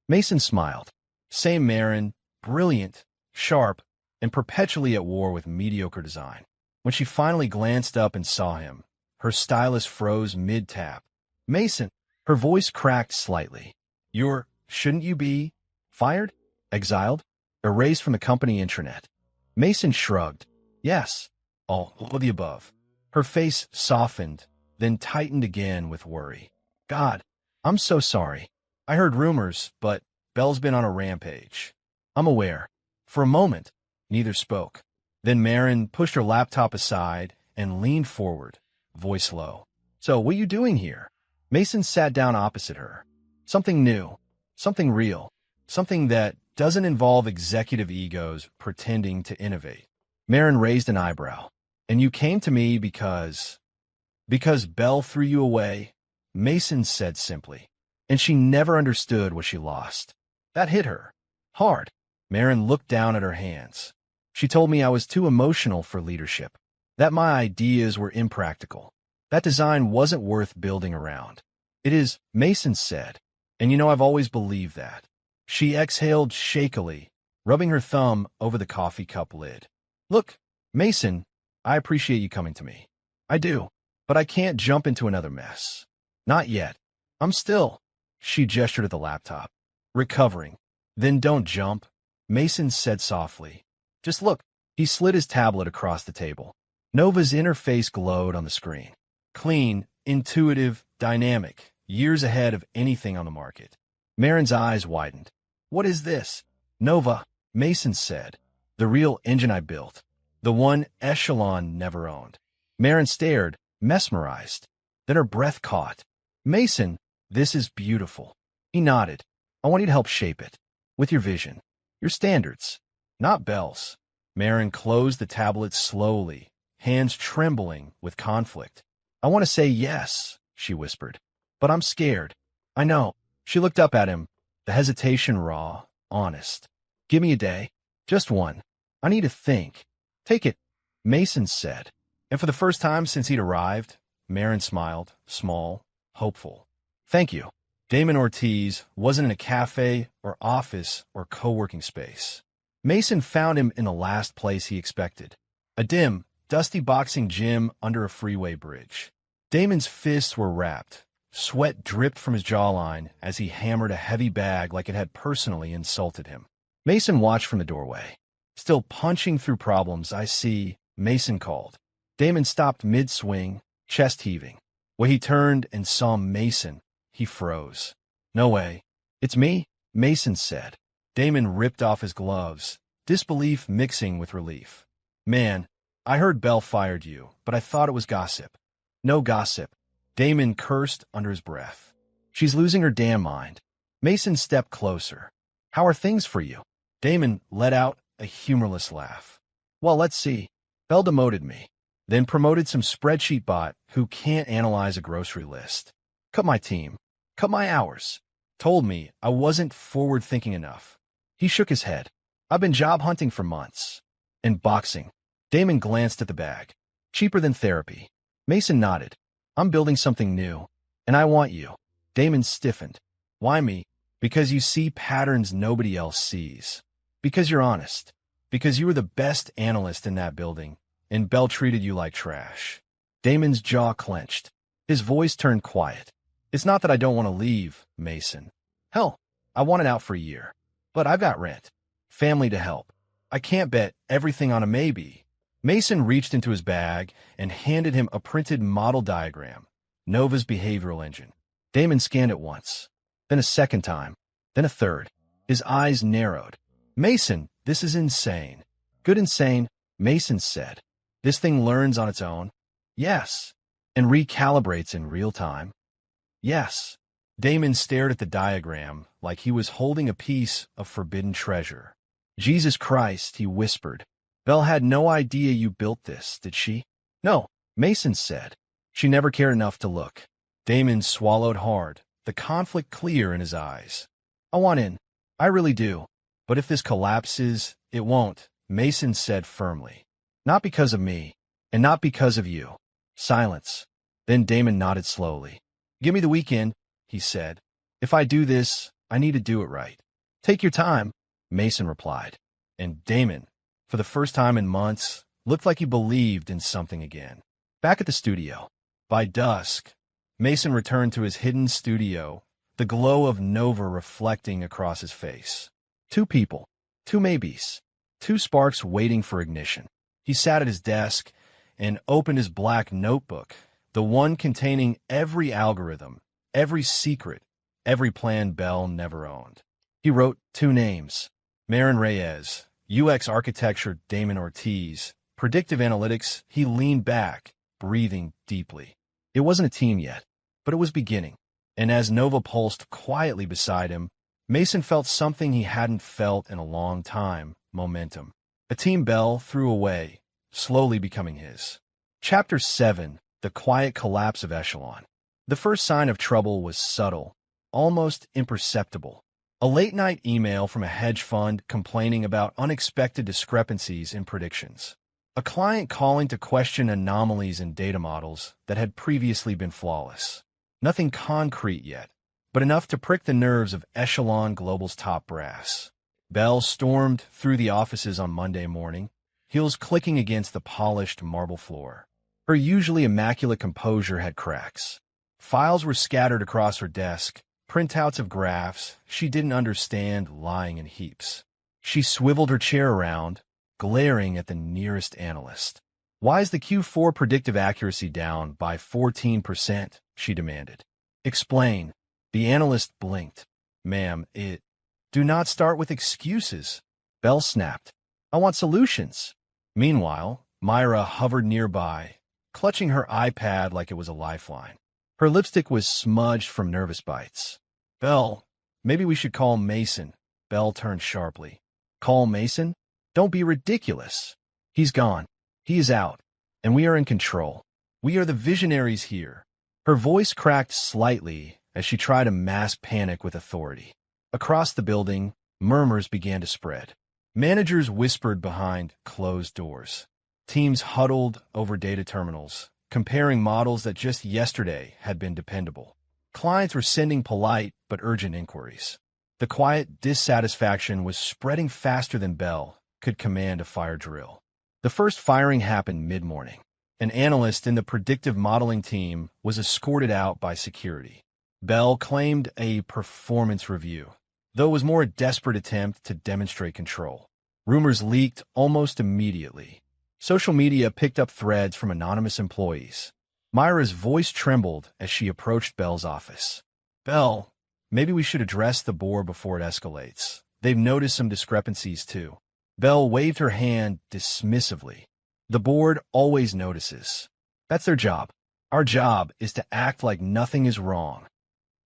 [SPEAKER 1] Mason smiled. Same Marin, brilliant, sharp, and perpetually at war with mediocre design. When she finally glanced up and saw him, her stylus froze mid-tap. Mason, her voice cracked slightly. Shouldn't you be fired? Exiled? Erased from the company intranet? Mason shrugged. Yes, all of the above. Her face softened, then tightened again with worry. God, I'm so sorry. I heard rumors, but Bell's been on a rampage. I'm aware. For a moment, neither spoke. Then Marin pushed her laptop aside and leaned forward, voice low. So, what are you doing here? Mason sat down opposite her. Something new, something real, something that doesn't involve executive egos pretending to innovate. Marin raised an eyebrow. And you came to me because Bell threw you away? Mason said simply. And she never understood what she lost. That hit her. Hard. Marin looked down at her hands. She told me I was too emotional for leadership, that my ideas were impractical. That design wasn't worth building around. It is, Mason said. And you know I've always believed that. She exhaled shakily, rubbing her thumb over the coffee cup lid. Look, Mason, I appreciate you coming to me. I do, but I can't jump into another mess. Not yet. I'm still, she gestured at the laptop, recovering. Then don't jump, Mason said softly. Just look. He slid his tablet across the table. Nova's interface glowed on the screen. Clean, intuitive, dynamic, years ahead of anything on the market. Marin's eyes widened. What is this? Nova, Mason said. The real engine I built. The one Echelon never owned. Marin stared, mesmerized. Then her breath caught. Mason, this is beautiful. He nodded. I want you to help shape it. With your vision. Your standards. Not Belle's. Marin closed the tablet slowly, hands trembling with conflict. I want to say yes, she whispered. But I'm scared. I know. She looked up at him, the hesitation raw, honest. Give me a day. Just one. I need to think. Take it, Mason said. And for the first time since he'd arrived, Marin smiled, small, hopeful. Thank you. Damon Ortiz wasn't in a cafe or office or co-working space. Mason found him in the last place he expected. A dim, dusty boxing gym under a freeway bridge. Damon's fists were wrapped. Sweat dripped from his jawline as he hammered a heavy bag like it had personally insulted him. Mason watched from the doorway. Still punching through problems, I see, Mason called. Damon stopped mid-swing, chest heaving. When he turned and saw Mason, he froze. No way. It's me, Mason said. Damon ripped off his gloves, disbelief mixing with relief. Man, I heard Belle fired you, but I thought it was gossip. No gossip. Damon cursed under his breath. She's losing her damn mind. Mason stepped closer. How are things for you? Damon let out a humorless laugh. Well, let's see. Belle demoted me, then promoted some spreadsheet bot who can't analyze a grocery list. Cut my team. Cut my hours. Told me I wasn't forward-thinking enough. He shook his head. I've been job hunting for months. And boxing. Damon glanced at the bag. Cheaper than therapy. Mason nodded. I'm building something new. And I want you. Damon stiffened. Why me? Because you see patterns nobody else sees. Because you're honest. Because you were the best analyst in that building, and Belle treated you like trash. Damon's jaw clenched. His voice turned quiet. It's not that I don't want to leave, Mason. Hell, I want it out for a year. But I've got rent. Family to help. I can't bet everything on a maybe. Mason reached into his bag and handed him a printed model diagram. Nova's behavioral engine. Damon scanned it once. Then a second time. Then a third. His eyes narrowed. Mason, this is insane. Good insane, Mason said. This thing learns on its own? Yes. And recalibrates in real time? Yes. Damon stared at the diagram like he was holding a piece of forbidden treasure. Jesus Christ, he whispered. Belle had no idea you built this, did she? No, Mason said. She never cared enough to look. Damon swallowed hard, the conflict clear in his eyes. I want in. I really do. But if this collapses, it won't, Mason said firmly. Not because of me, and not because of you. Silence. Then Damon nodded slowly. Give me the weekend, he said. If I do this, I need to do it right. Take your time, Mason replied. And Damon, for the first time in months, looked like he believed in something again. Back at the studio. By dusk, Mason returned to his hidden studio, the glow of Nova reflecting across his face. Two people, two maybes, two sparks waiting for ignition. He sat at his desk and opened his black notebook, the one containing every algorithm, every secret, every plan Belle never owned. He wrote two names, Marin Reyes, UX architecture Damon Ortiz, predictive analytics. He leaned back, breathing deeply. It wasn't a team yet, but it was beginning. And as Nova pulsed quietly beside him, Mason felt something he hadn't felt in a long time, momentum. A team Belle threw away, slowly becoming his. Chapter 7, The Quiet Collapse of Echelon. The first sign of trouble was subtle, almost imperceptible. A late-night email from a hedge fund complaining about unexpected discrepancies in predictions. A client calling to question anomalies in data models that had previously been flawless. Nothing concrete yet, but enough to prick the nerves of Echelon Global's top brass. Belle stormed through the offices on Monday morning, heels clicking against the polished marble floor. Her usually immaculate composure had cracks. Files were scattered across her desk, printouts of graphs she didn't understand lying in heaps. She swiveled her chair around, glaring at the nearest analyst. Why is the Q4 predictive accuracy down by 14%? She demanded. Explain. The analyst blinked. Ma'am, Do not start with excuses. Belle snapped. I want solutions. Meanwhile, Myra hovered nearby, clutching her iPad like it was a lifeline. Her lipstick was smudged from nervous bites. Belle, Maybe we should call Mason. Belle turned sharply. Call Mason? Don't be ridiculous. He's gone. He is out. And we are in control. We are the visionaries here. Her voice cracked slightly as she tried to mask panic with authority. Across the building, murmurs began to spread. Managers whispered behind closed doors. Teams huddled over data terminals, comparing models that just yesterday had been dependable. Clients were sending polite but urgent inquiries. The quiet dissatisfaction was spreading faster than Belle could command a fire drill. The first firing happened mid-morning. An analyst in the predictive modeling team was escorted out by security. Belle claimed a performance review, though it was more a desperate attempt to demonstrate control. Rumors leaked almost immediately. Social media picked up threads from anonymous employees. Myra's voice trembled as she approached Belle's office. Belle, maybe we should address the board before it escalates. They've noticed some discrepancies too. Belle waved her hand dismissively. The board always notices. That's their job. Our job is to act like nothing is wrong.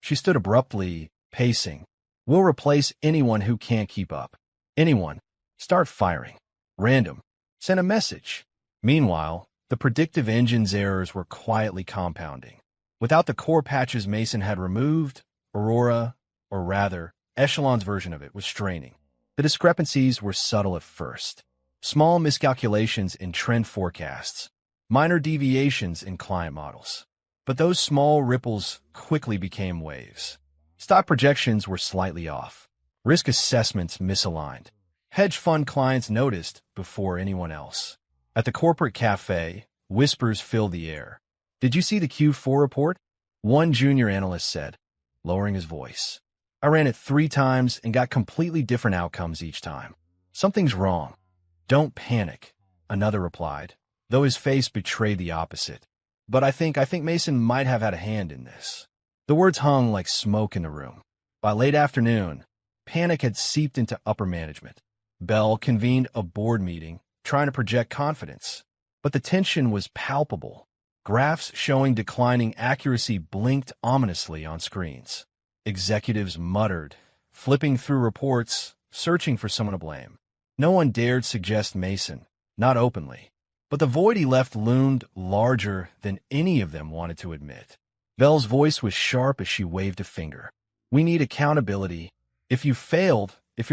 [SPEAKER 1] She stood abruptly, pacing. We'll replace anyone who can't keep up. Anyone. Start firing. Random. Send a message. Meanwhile, the predictive engine's errors were quietly compounding. Without the core patches Mason had removed, Aurora, or rather, Echelon's version of it, was straining. The discrepancies were subtle at first. Small miscalculations in trend forecasts, minor deviations in client models. But those small ripples quickly became waves. Stock projections were slightly off. Risk assessments misaligned. Hedge fund clients noticed before anyone else. At the corporate cafe, whispers filled the air. Did you see the Q4 report? One junior analyst said, lowering his voice. I ran it 3 times and got completely different outcomes each time. Something's wrong. Don't panic, another replied, though his face betrayed the opposite. But I think Mason might have had a hand in this. The words hung like smoke in the room. By late afternoon, panic had seeped into upper management. Belle convened a board meeting, trying to project confidence. But the tension was palpable. Graphs showing declining accuracy blinked ominously on screens. Executives muttered, flipping through reports, searching for someone to blame. No one dared suggest Mason, not openly. But the void he left loomed larger than any of them wanted to admit. Belle's voice was sharp as she waved a finger. We need accountability. If your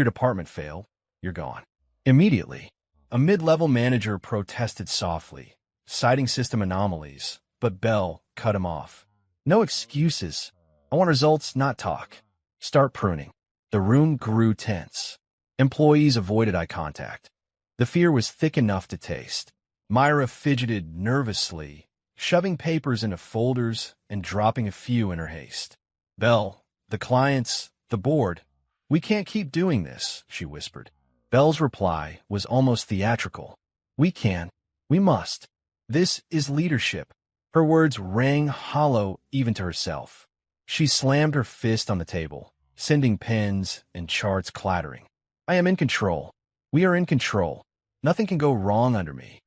[SPEAKER 1] department failed, you're gone. Immediately, a mid-level manager protested softly, citing system anomalies, but Belle cut him off. No excuses. I want results, not talk. Start pruning. The room grew tense. Employees avoided eye contact. The fear was thick enough to taste. Myra fidgeted nervously, shoving papers into folders and dropping a few in her haste. Belle, the clients, the board, we can't keep doing this, she whispered. Belle's reply was almost theatrical. We can. We must. This is leadership. Her words rang hollow even to herself. She slammed her fist on the table, sending pens and charts clattering. I am in control. We are in control. Nothing can go wrong under me.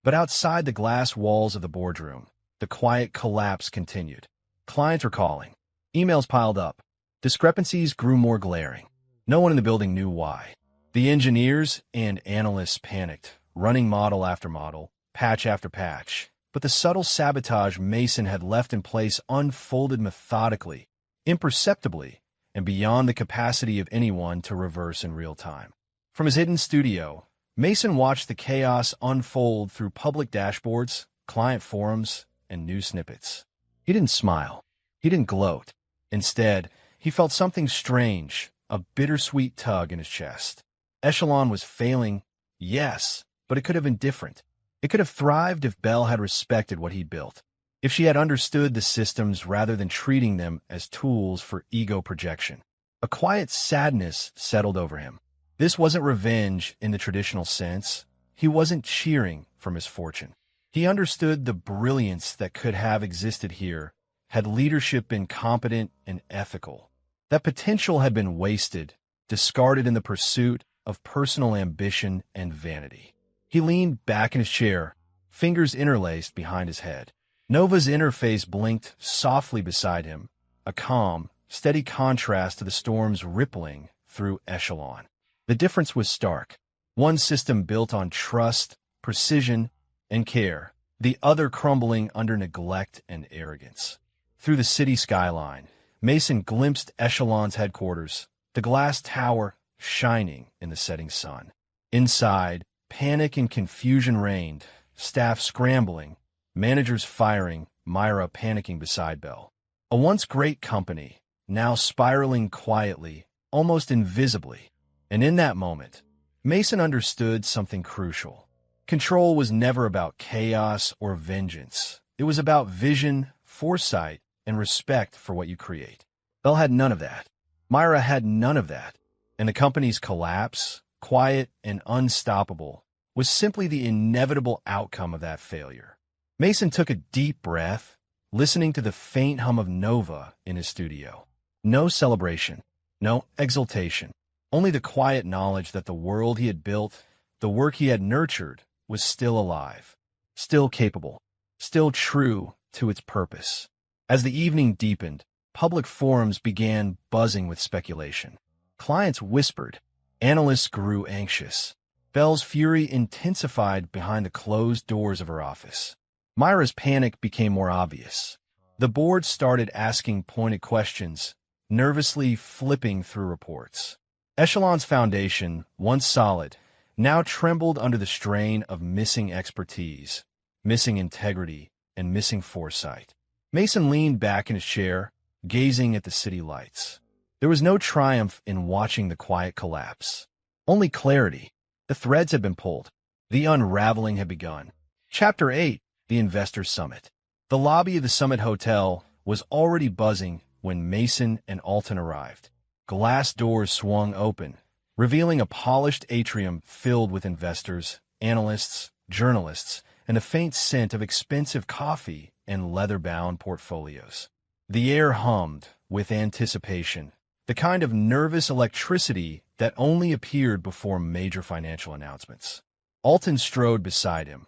[SPEAKER 1] But outside the glass walls of the boardroom, the quiet collapse continued. Clients were calling. Emails piled up. Discrepancies grew more glaring. No one in the building knew why. The engineers and analysts panicked, running model after model, patch after patch. But the subtle sabotage Mason had left in place unfolded methodically, imperceptibly, and beyond the capacity of anyone to reverse in real time. From his hidden studio, Mason watched the chaos unfold through public dashboards, client forums, and news snippets. He didn't smile. He didn't gloat. Instead, he felt something strange, a bittersweet tug in his chest. Echelon was failing, yes, but it could have been different. It could have thrived if Belle had respected what he'd built, if she had understood the systems rather than treating them as tools for ego projection. A quiet sadness settled over him. This wasn't revenge in the traditional sense. He wasn't cheering for misfortune. He understood the brilliance that could have existed here had leadership been competent and ethical. That potential had been wasted, discarded in the pursuit of personal ambition and vanity. He leaned back in his chair, fingers interlaced behind his head. Nova's interface blinked softly beside him, a calm, steady contrast to the storms rippling through Echelon. The difference was stark. One system built on trust, precision, and care, the other crumbling under neglect and arrogance. Through the city skyline, Mason glimpsed Echelon's headquarters, the glass tower shining in the setting sun. Inside, panic and confusion reigned, staff scrambling, managers firing, Myra panicking beside Belle. A once great company, now spiraling quietly, almost invisibly. And in that moment, Mason understood something crucial. Control was never about chaos or vengeance. It was about vision, foresight, and respect for what you create. Belle had none of that. Myra had none of that. And the company's collapse, quiet and unstoppable, was simply the inevitable outcome of that failure. Mason took a deep breath, listening to the faint hum of Nova in his studio. No celebration, no exultation, only the quiet knowledge that the world he had built, the work he had nurtured, was still alive, still capable, still true to its purpose. As the evening deepened, public forums began buzzing with speculation. Clients whispered. Analysts grew anxious. Belle's fury intensified behind the closed doors of her office. Myra's panic became more obvious. The board started asking pointed questions, nervously flipping through reports. Echelon's foundation, once solid, now trembled under the strain of missing expertise, missing integrity, and missing foresight. Mason leaned back in his chair, gazing at the city lights. There was no triumph in watching the quiet collapse. Only clarity. The threads had been pulled. The unraveling had begun. Chapter 8, The Investor Summit. The lobby of the Summit Hotel was already buzzing when Mason and Alton arrived. Glass doors swung open, revealing a polished atrium filled with investors, analysts, journalists, and a faint scent of expensive coffee and leather-bound portfolios. The air hummed with anticipation, the kind of nervous electricity that only appeared before major financial announcements. Alton strode beside him,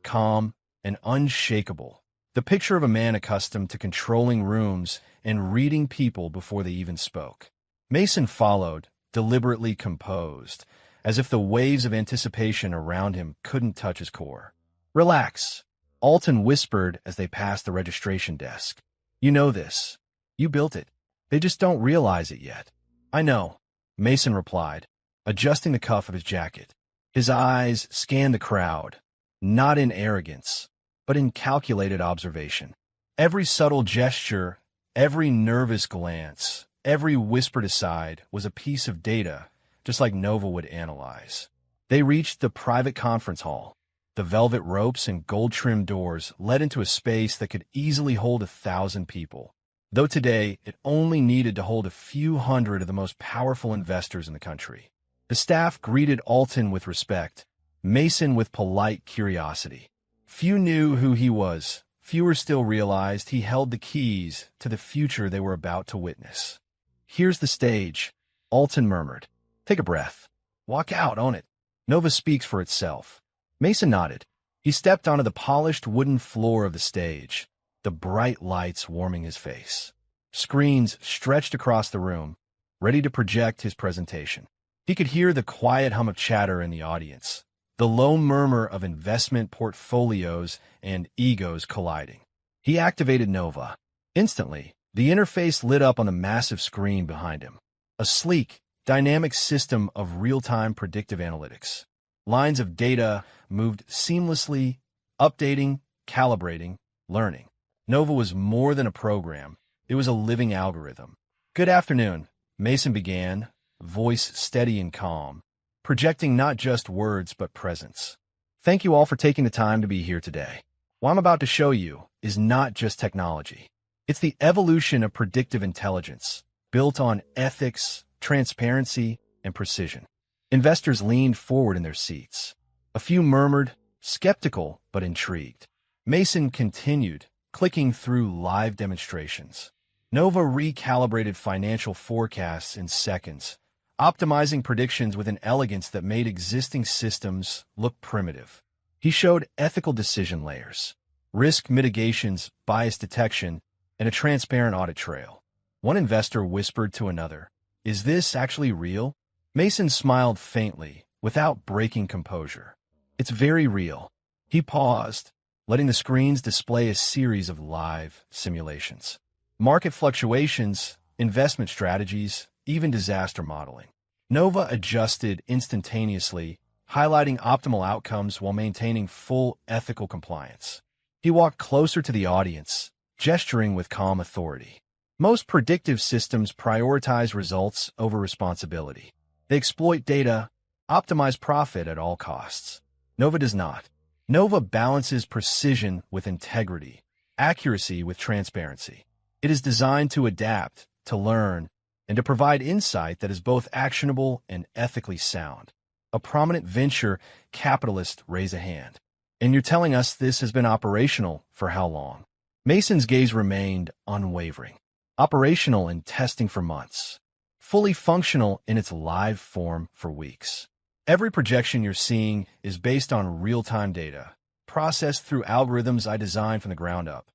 [SPEAKER 1] calm and unshakable, the picture of a man accustomed to controlling rooms and reading people before they even spoke. Mason followed, deliberately composed, as if the waves of anticipation around him couldn't touch his core. "Relax," Alton whispered as they passed the registration desk. "You know this. You built it. They just don't realize it yet." "I know," Mason replied, adjusting the cuff of his jacket. His eyes scanned the crowd, not in arrogance, but in calculated observation. Every subtle gesture, every nervous glance, every whispered aside was a piece of data, just like Nova would analyze. They reached the private conference hall. The velvet ropes and gold-trimmed doors led into a space that could easily hold 1,000 people, though today it only needed to hold a few hundred of the most powerful investors in the country. The staff greeted Alton with respect, Mason with polite curiosity. Few knew who he was. Fewer still realized he held the keys to the future they were about to witness. "Here's the stage," Alton murmured. "Take a breath. Walk out, own it. Nova speaks for itself." Mason nodded. He stepped onto the polished wooden floor of the stage, the bright lights warming his face. Screens stretched across the room, ready to project his presentation. He could hear the quiet hum of chatter in the audience, the low murmur of investment portfolios and egos colliding. He activated Nova. Instantly, the interface lit up on the massive screen behind him. A sleek, dynamic system of real-time predictive analytics. Lines of data moved seamlessly, updating, calibrating, learning. Nova was more than a program. It was a living algorithm. "Good afternoon," Mason began, voice steady and calm, projecting not just words but presence. "Thank you all for taking the time to be here today. What I'm about to show you is not just technology. It's the evolution of predictive intelligence, built on ethics, transparency, and precision." Investors leaned forward in their seats. A few murmured, skeptical but intrigued. Mason continued, clicking through live demonstrations. Nova recalibrated financial forecasts in seconds, optimizing predictions with an elegance that made existing systems look primitive. He showed ethical decision layers, risk mitigations, bias detection, and a transparent audit trail. One investor whispered to another, "Is this actually real?" Mason smiled faintly, without breaking composure. "It's very real." He paused, letting the screens display a series of live simulations. Market fluctuations, investment strategies, even disaster modeling. Nova adjusted instantaneously, highlighting optimal outcomes while maintaining full ethical compliance. He walked closer to the audience, gesturing with calm authority. Most predictive systems prioritize results over responsibility. They exploit data, optimize profit at all costs. Nova does not. Nova balances precision with integrity, accuracy with transparency. It is designed to adapt, to learn, and to provide insight that is both actionable and ethically sound. A prominent venture capitalist raised a hand. "And you're telling us this has been operational for how long?" Mason's gaze remained unwavering. "Operational and testing for months. Fully functional in its live form for weeks. Every projection you're seeing is based on real-time data, processed through algorithms I designed from the ground up."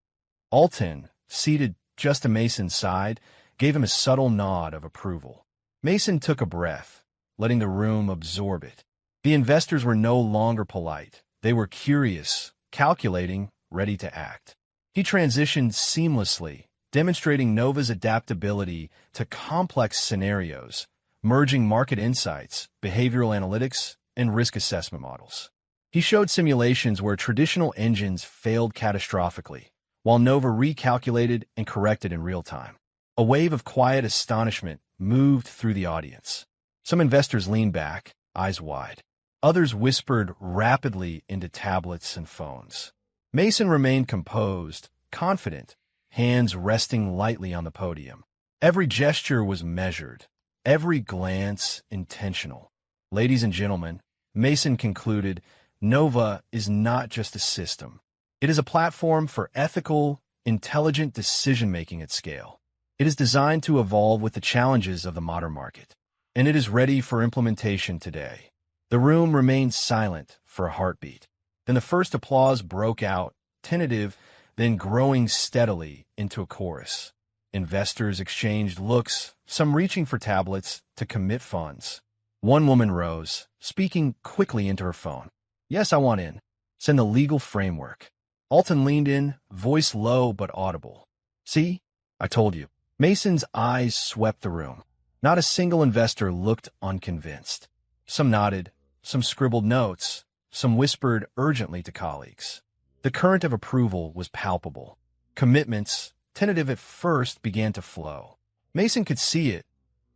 [SPEAKER 1] Alton, seated just to Mason's side, gave him a subtle nod of approval. Mason took a breath, letting the room absorb it. The investors were no longer polite. They were curious, calculating, ready to act. He transitioned seamlessly, demonstrating Nova's adaptability to complex scenarios, merging market insights, behavioral analytics, and risk assessment models. He showed simulations where traditional engines failed catastrophically, while Nova recalculated and corrected in real time. A wave of quiet astonishment moved through the audience. Some investors leaned back, eyes wide. Others whispered rapidly into tablets and phones. Mason remained composed, confident, hands resting lightly on the podium. Every gesture was measured, every glance intentional. "Ladies and gentlemen," Mason concluded, "Nova is not just a system. It is a platform for ethical, intelligent decision-making at scale. It is designed to evolve with the challenges of the modern market, and it is ready for implementation today." The room remained silent for a heartbeat. Then the first applause broke out, tentative, then growing steadily into a chorus. Investors exchanged looks, some reaching for tablets to commit funds. One woman rose, speaking quickly into her phone. "Yes, I want in. Send the legal framework." Alton leaned in, voice low but audible. "See? I told you." Mason's eyes swept the room. Not a single investor looked unconvinced. Some nodded, some scribbled notes, some whispered urgently to colleagues. The current of approval was palpable. Commitments, tentative at first, began to flow. Mason could see it,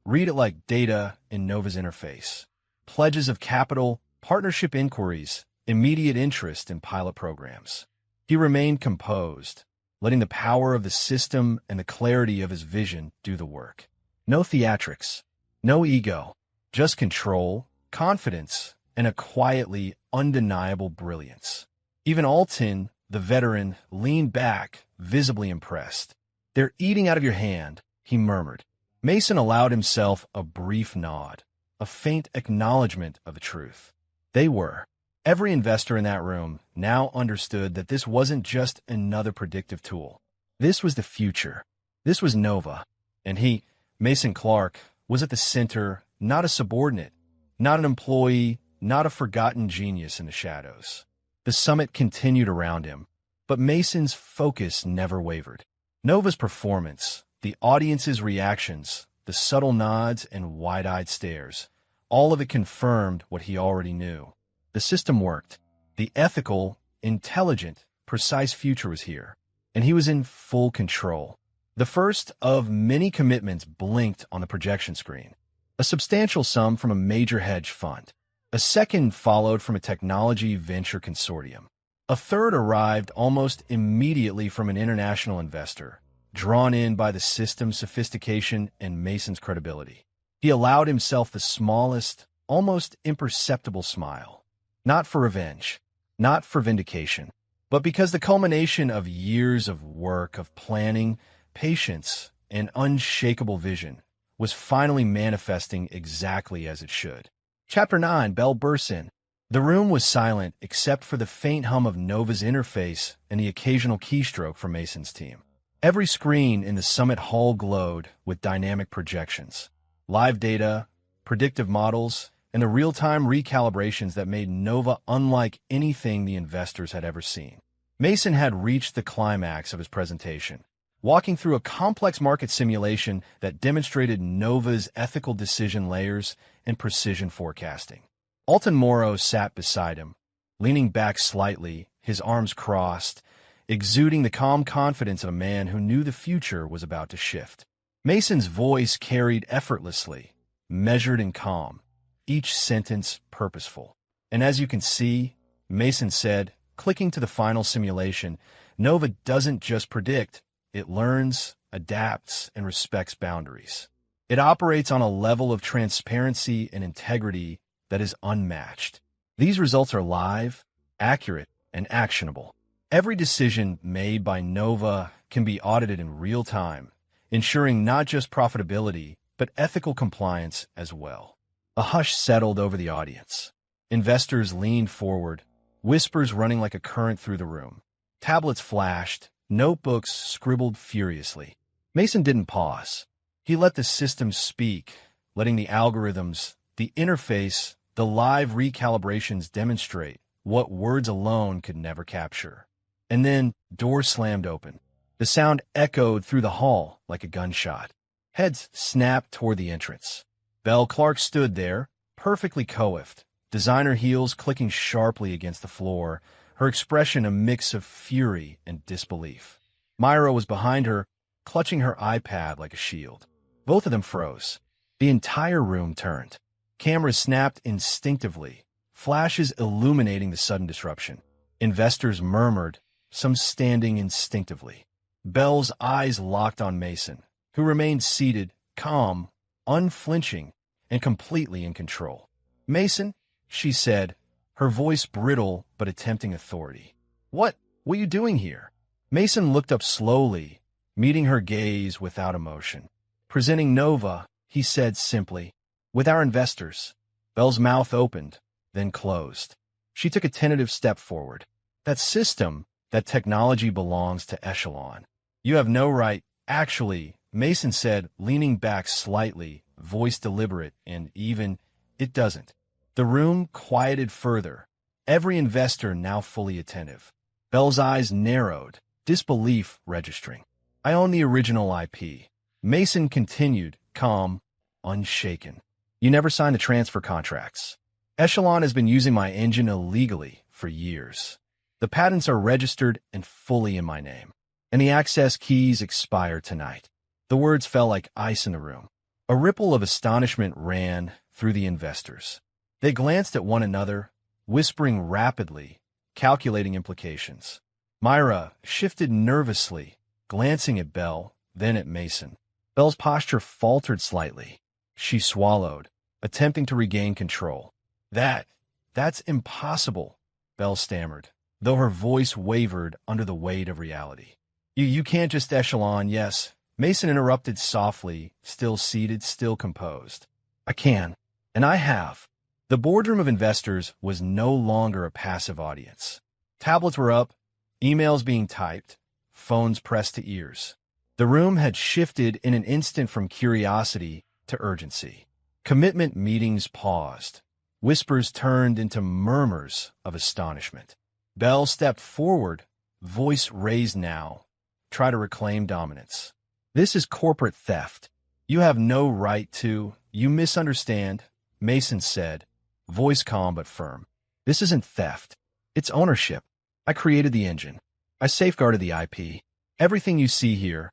[SPEAKER 1] read it like data in Nova's interface. Pledges of capital, partnership inquiries, immediate interest in pilot programs. He remained composed, letting the power of the system and the clarity of his vision do the work. No theatrics, no ego, just control, confidence, and a quietly undeniable brilliance. Even Alton, the veteran, leaned back, visibly impressed. "They're eating out of your hand," he murmured. Mason allowed himself a brief nod, a faint acknowledgement of the truth. They were. Every investor in that room now understood that this wasn't just another predictive tool. This was the future. This was Nova. And he, Mason Clark, was at the center, not a subordinate, not an employee, not a forgotten genius in the shadows. The summit continued around him, but Mason's focus never wavered. Nova's performance, the audience's reactions, the subtle nods and wide-eyed stares, all of it confirmed what he already knew. The system worked. The ethical, intelligent, precise future was here, and he was in full control. The first of many commitments blinked on the projection screen. A substantial sum from a major hedge fund. A second followed from a technology venture consortium. A third arrived almost immediately from an international investor, drawn in by the system's sophistication and Mason's credibility. He allowed himself the smallest, almost imperceptible smile. Not for revenge, not for vindication, but because the culmination of years of work, of planning, patience, and unshakable vision was finally manifesting exactly as it should. Chapter 9, Bell bursts in. The room was silent except for the faint hum of Nova's interface and the occasional keystroke from Mason's team. Every screen in the summit hall glowed with dynamic projections, live data, predictive models, and the real-time recalibrations that made Nova unlike anything the investors had ever seen. Mason had reached the climax of his presentation, walking through a complex market simulation that demonstrated Nova's ethical decision layers and precision forecasting. Alton Morrow sat beside him, leaning back slightly, his arms crossed, exuding the calm confidence of a man who knew the future was about to shift. Mason's voice carried effortlessly, measured and calm, each sentence purposeful. And as you can see, Mason said, clicking to the final simulation, Nova doesn't just predict, it learns, adapts, and respects boundaries. It operates on a level of transparency and integrity that is unmatched. These results are live, accurate, and actionable. Every decision made by Nova can be audited in real time, ensuring not just profitability, but ethical compliance as well. A hush settled over the audience. Investors leaned forward, whispers running like a current through the room. Tablets flashed, notebooks scribbled furiously. Mason didn't pause. He let the system speak, letting the algorithms, the interface, the live recalibrations demonstrate what words alone could never capture. And then, doors slammed open. The sound echoed through the hall like a gunshot. Heads snapped toward the entrance. Belle Clark stood there, perfectly coiffed, designer heels clicking sharply against the floor, her expression a mix of fury and disbelief. Myra was behind her, clutching her iPad like a shield. Both of them froze. The entire room turned. Cameras snapped instinctively, flashes illuminating the sudden disruption. Investors murmured, some standing instinctively. Belle's eyes locked on Mason, who remained seated, calm, unflinching, and completely in control. "Mason," she said, her voice brittle but attempting authority. What are you doing here?" Mason looked up slowly, meeting her gaze without emotion. "Presenting Nova," he said simply, "with our investors." Belle's mouth opened, then closed. She took a tentative step forward. "That system, that technology belongs to Echelon. You have no right." "Actually," Mason said, leaning back slightly, voice deliberate and even, "it doesn't." The room quieted further, every investor now fully attentive. Belle's eyes narrowed, disbelief registering. "I own the original IP." Mason continued, calm, unshaken. "You never signed the transfer contracts. Echelon has been using my engine illegally for years. The patents are registered and fully in my name, and the access keys expire tonight." The words fell like ice in the room. A ripple of astonishment ran through the investors. They glanced at one another, whispering rapidly, calculating implications. Myra shifted nervously, glancing at Belle, then at Mason. Belle's posture faltered slightly. She swallowed, attempting to regain control. That's impossible," Belle stammered, though her voice wavered under the weight of reality. You can't just Echelon, yes." Mason interrupted softly, still seated, still composed. "I can, and I have." The boardroom of investors was no longer a passive audience. Tablets were up, emails being typed, phones pressed to ears. The room had shifted in an instant from curiosity to urgency. Commitment meetings paused. Whispers turned into murmurs of astonishment. Belle stepped forward, voice raised now. "Try to reclaim dominance. This is corporate theft. You have no right to. You misunderstand," Mason said, voice calm but firm. "This isn't theft. It's ownership. I created the engine. I safeguarded the IP. Everything you see here,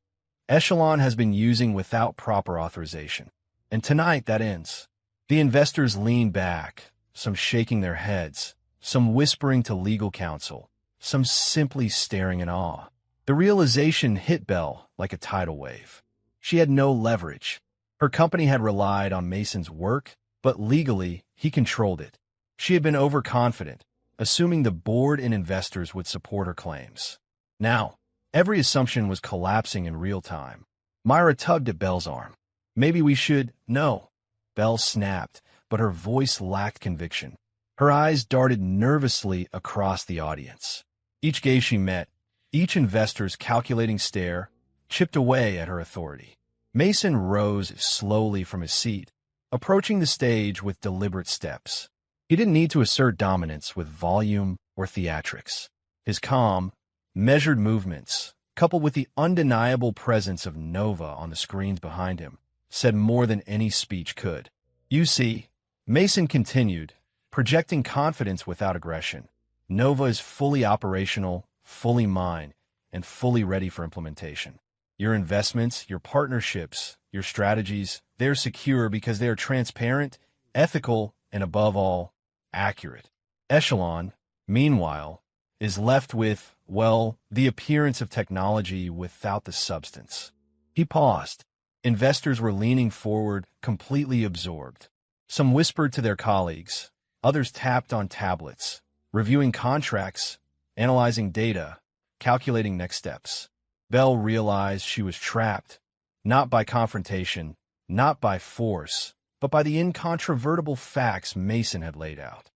[SPEAKER 1] Echelon has been using without proper authorization. And tonight that ends." The investors leaned back, some shaking their heads, some whispering to legal counsel, some simply staring in awe. The realization hit Belle like a tidal wave. She had no leverage. Her company had relied on Mason's work, but legally, he controlled it. She had been overconfident, assuming the board and investors would support her claims. Now, every assumption was collapsing in real time. Myra tugged at Belle's arm. "Maybe we should—" "No." Belle snapped, but her voice lacked conviction. Her eyes darted nervously across the audience. Each gaze she met, each investor's calculating stare, chipped away at her authority. Mason rose slowly from his seat, approaching the stage with deliberate steps. He didn't need to assert dominance with volume or theatrics. His calm, measured movements, coupled with the undeniable presence of Nova on the screens behind him, said more than any speech could. "You see," Mason continued, projecting confidence without aggression, "Nova is fully operational, fully mine, and fully ready for implementation. Your investments, your partnerships, your strategies, they're secure because they are transparent, ethical, and above all, accurate. Echelon, meanwhile, is left with, well, the appearance of technology without the substance." He paused. Investors were leaning forward, completely absorbed. Some whispered to their colleagues. Others tapped on tablets, reviewing contracts, analyzing data, calculating next steps. Belle realized she was trapped, not by confrontation, not by force, but by the incontrovertible facts Mason had laid out.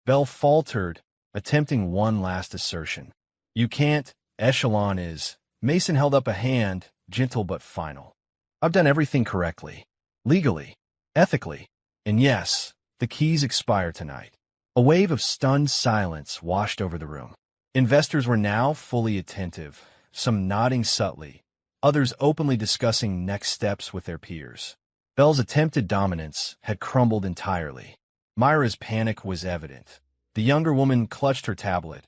[SPEAKER 1] Belle faltered, attempting one last assertion. "You can't. Echelon is." Mason held up a hand, gentle but final. "I've done everything correctly. Legally. Ethically. And yes, the keys expire tonight." A wave of stunned silence washed over the room. Investors were now fully attentive, some nodding subtly, others openly discussing next steps with their peers. Belle's attempted dominance had crumbled entirely. Myra's panic was evident. The younger woman clutched her tablet,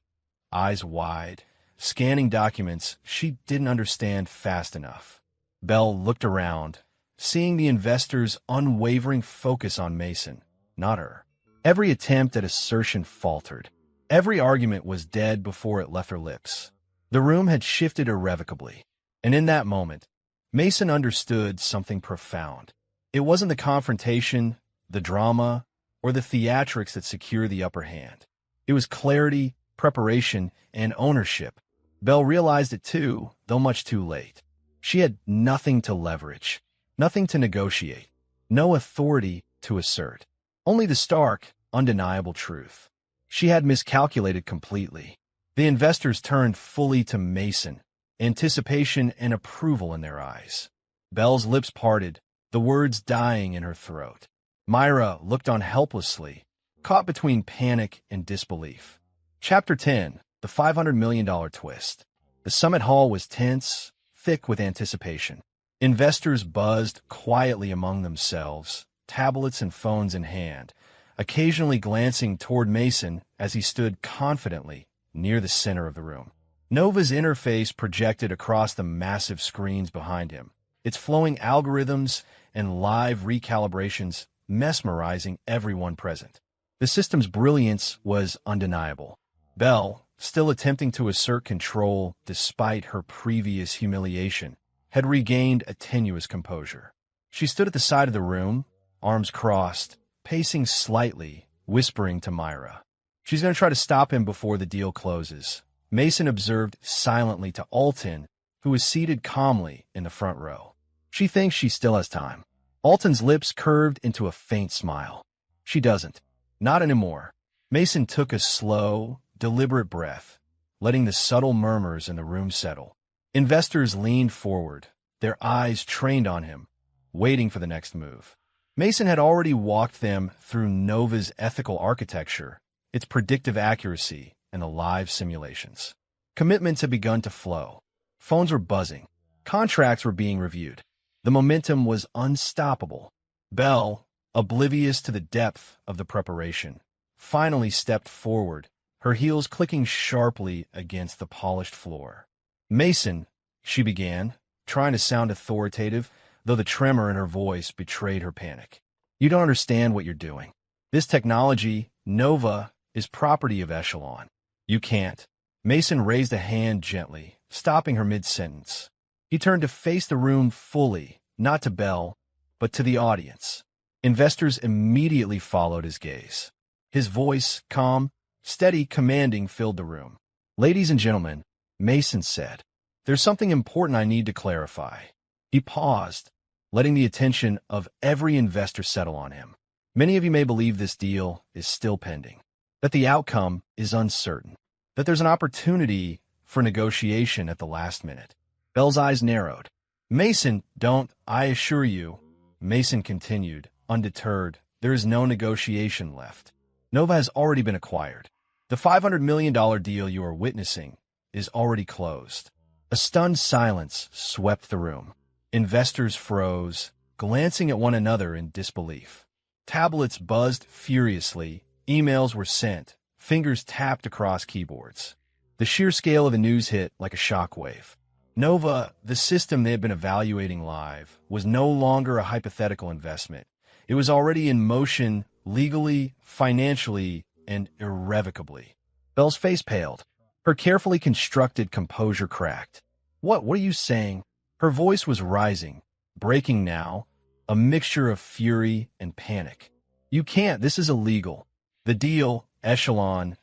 [SPEAKER 1] eyes wide, scanning documents she didn't understand fast enough. Belle looked around, seeing the investors' unwavering focus on Mason, not her. Every attempt at assertion faltered. Every argument was dead before it left her lips. The room had shifted irrevocably, and in that moment, Mason understood something profound. It wasn't the confrontation, the drama, or the theatrics that secure the upper hand. It was clarity, preparation, and ownership. Belle realized it too, though much too late. She had nothing to leverage, nothing to negotiate, no authority to assert. Only the stark, undeniable truth. She had miscalculated completely. The investors turned fully to Mason, anticipation and approval in their eyes. Belle's lips parted, the words dying in her throat. Myra looked on helplessly, caught between panic and disbelief. Chapter 10, The $500 million Twist. The summit hall was tense, thick with anticipation. Investors buzzed quietly among themselves, tablets and phones in hand, occasionally glancing toward Mason as he stood confidently near the center of the room. Nova's interface projected across the massive screens behind him, its flowing algorithms and live recalibrations mesmerizing everyone present. The system's brilliance was undeniable. Belle, still attempting to assert control despite her previous humiliation, had regained a tenuous composure. She stood at the side of the room, arms crossed, pacing slightly, whispering to Myra. "She's going to try to stop him before the deal closes." Mason observed silently to Alton, who was seated calmly in the front row. "She thinks she still has time." Alton's lips curved into a faint smile. "She doesn't. Not anymore." Mason took a slow, deliberate breath, letting the subtle murmurs in the room settle. Investors leaned forward, their eyes trained on him, waiting for the next move. Mason had already walked them through Nova's ethical architecture, its predictive accuracy, and the live simulations. Commitments had begun to flow. Phones were buzzing. Contracts were being reviewed. The momentum was unstoppable. Belle, oblivious to the depth of the preparation, finally stepped forward, her heels clicking sharply against the polished floor. "Mason," she began, trying to sound authoritative, though the tremor in her voice betrayed her panic. "You don't understand what you're doing. This technology, Nova, is property of Echelon. You can't." Mason raised a hand gently, stopping her mid-sentence. He turned to face the room fully, not to Belle, but to the audience. Investors immediately followed his gaze. His voice, calm, steady, commanding, filled the room. "Ladies and gentlemen," Mason said, "there's something important I need to clarify." He paused, letting the attention of every investor settle on him. "Many of you may believe this deal is still pending, that the outcome is uncertain, that there's an opportunity for negotiation at the last minute. Belle's eyes narrowed. Mason, don't, I assure you. Mason continued, undeterred. There is no negotiation left. Nova has already been acquired. The $500 million deal you are witnessing is already closed. A stunned silence swept the room. Investors froze, glancing at one another in disbelief. Tablets buzzed furiously, emails were sent, fingers tapped across keyboards. The sheer scale of the news hit like a shockwave. Nova, the system they had been evaluating live, was no longer a hypothetical investment. It was already in motion legally, financially, and irrevocably. Belle's face paled. Her carefully constructed composure cracked. What are you saying? Her voice was rising, breaking now, a mixture of fury and panic. You can't, this is illegal. The deal, Echelon,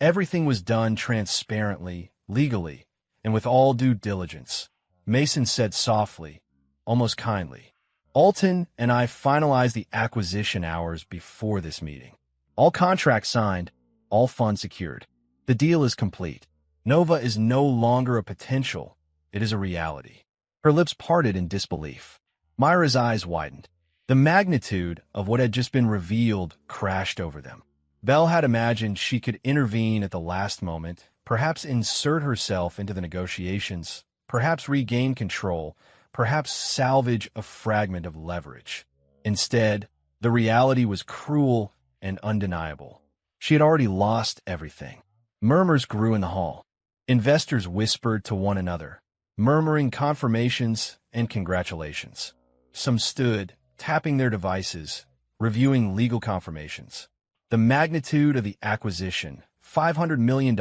[SPEAKER 1] everything was done transparently, legally, and with all due diligence. Mason said softly, almost kindly. Alton and I finalized the acquisition hours before this meeting. All contracts signed, all funds secured. The deal is complete. Nova is no longer a potential, it is a reality. Her lips parted in disbelief. Myra's eyes widened. The magnitude of what had just been revealed crashed over them. Belle had imagined she could intervene at the last moment, perhaps insert herself into the negotiations, perhaps regain control, perhaps salvage a fragment of leverage. Instead, the reality was cruel and undeniable. She had already lost everything. Murmurs grew in the hall. Investors whispered to one another, murmuring confirmations and congratulations. Some stood, tapping their devices, reviewing legal confirmations. The magnitude of the acquisition, $500 million,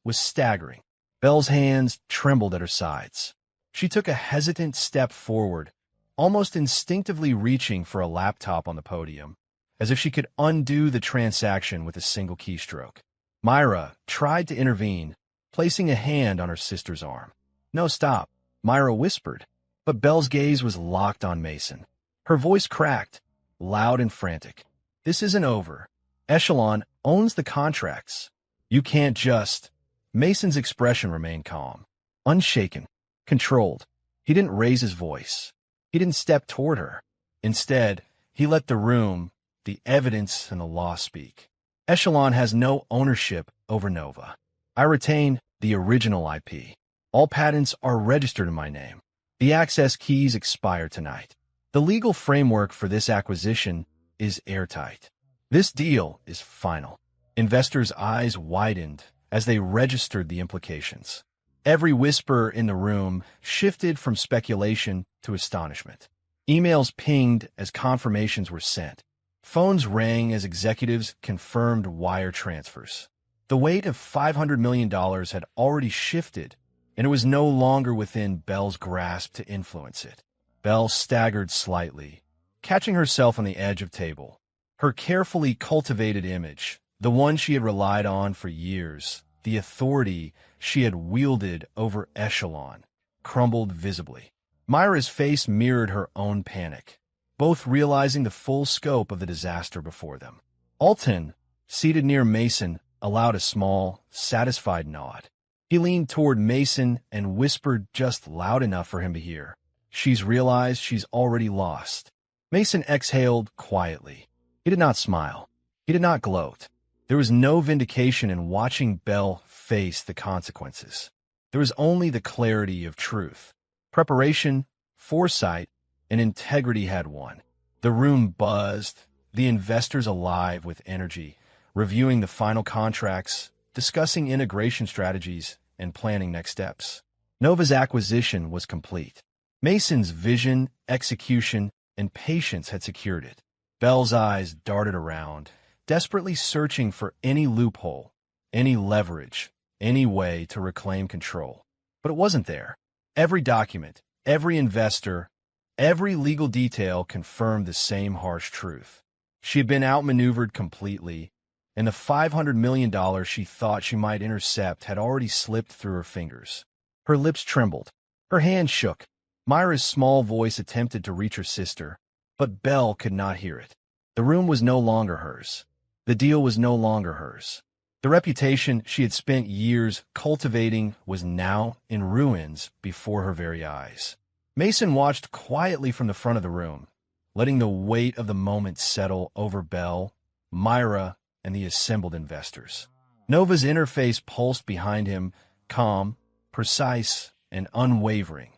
[SPEAKER 1] was staggering. Belle's hands trembled at her sides. She took a hesitant step forward, almost instinctively reaching for a laptop on the podium, as if she could undo the transaction with a single keystroke. Myra tried to intervene, placing a hand on her sister's arm. No, stop, Myra whispered, but Belle's gaze was locked on Mason. Her voice cracked, loud and frantic. This isn't over. Echelon owns the contracts. You can't just... Mason's expression remained calm, unshaken, controlled. He didn't raise his voice. He didn't step toward her. Instead, he let the room, the evidence, and the law speak. Echelon has no ownership over Nova. I retain the original IP. All patents are registered in my name. The access keys expire tonight. The legal framework for this acquisition is airtight. This deal is final. Investors' eyes widened as they registered the implications. Every whisper in the room shifted from speculation to astonishment. Emails pinged as confirmations were sent. Phones rang as executives confirmed wire transfers. The weight of $500 million had already shifted, and it was no longer within Belle's grasp to influence it. Belle staggered slightly, catching herself on the edge of the table. Her carefully cultivated image, the one she had relied on for years, the authority she had wielded over Echelon, crumbled visibly. Myra's face mirrored her own panic, both realizing the full scope of the disaster before them. Alton, seated near Mason, allowed a small, satisfied nod. He leaned toward Mason and whispered just loud enough for him to hear. She's realized she's already lost. Mason exhaled quietly. He did not smile. He did not gloat. There was no vindication in watching Belle face the consequences. There was only the clarity of truth. Preparation, foresight, and integrity had won. The room buzzed, the investors alive with energy, reviewing the final contracts, discussing integration strategies, and planning next steps. Nova's acquisition was complete. Mason's vision, execution, and patience had secured it. Belle's eyes darted around, desperately searching for any loophole, any leverage, any way to reclaim control. But it wasn't there. Every document, every investor, every legal detail confirmed the same harsh truth. She had been outmaneuvered completely, and the $500 million she thought she might intercept had already slipped through her fingers. Her lips trembled. Her hands shook. Myra's small voice attempted to reach her sister, but Belle could not hear it. The room was no longer hers. The deal was no longer hers. The reputation she had spent years cultivating was now in ruins before her very eyes. Mason watched quietly from the front of the room, letting the weight of the moment settle over Belle, Myra, and the assembled investors. Nova's interface pulsed behind him, calm, precise, and unwavering,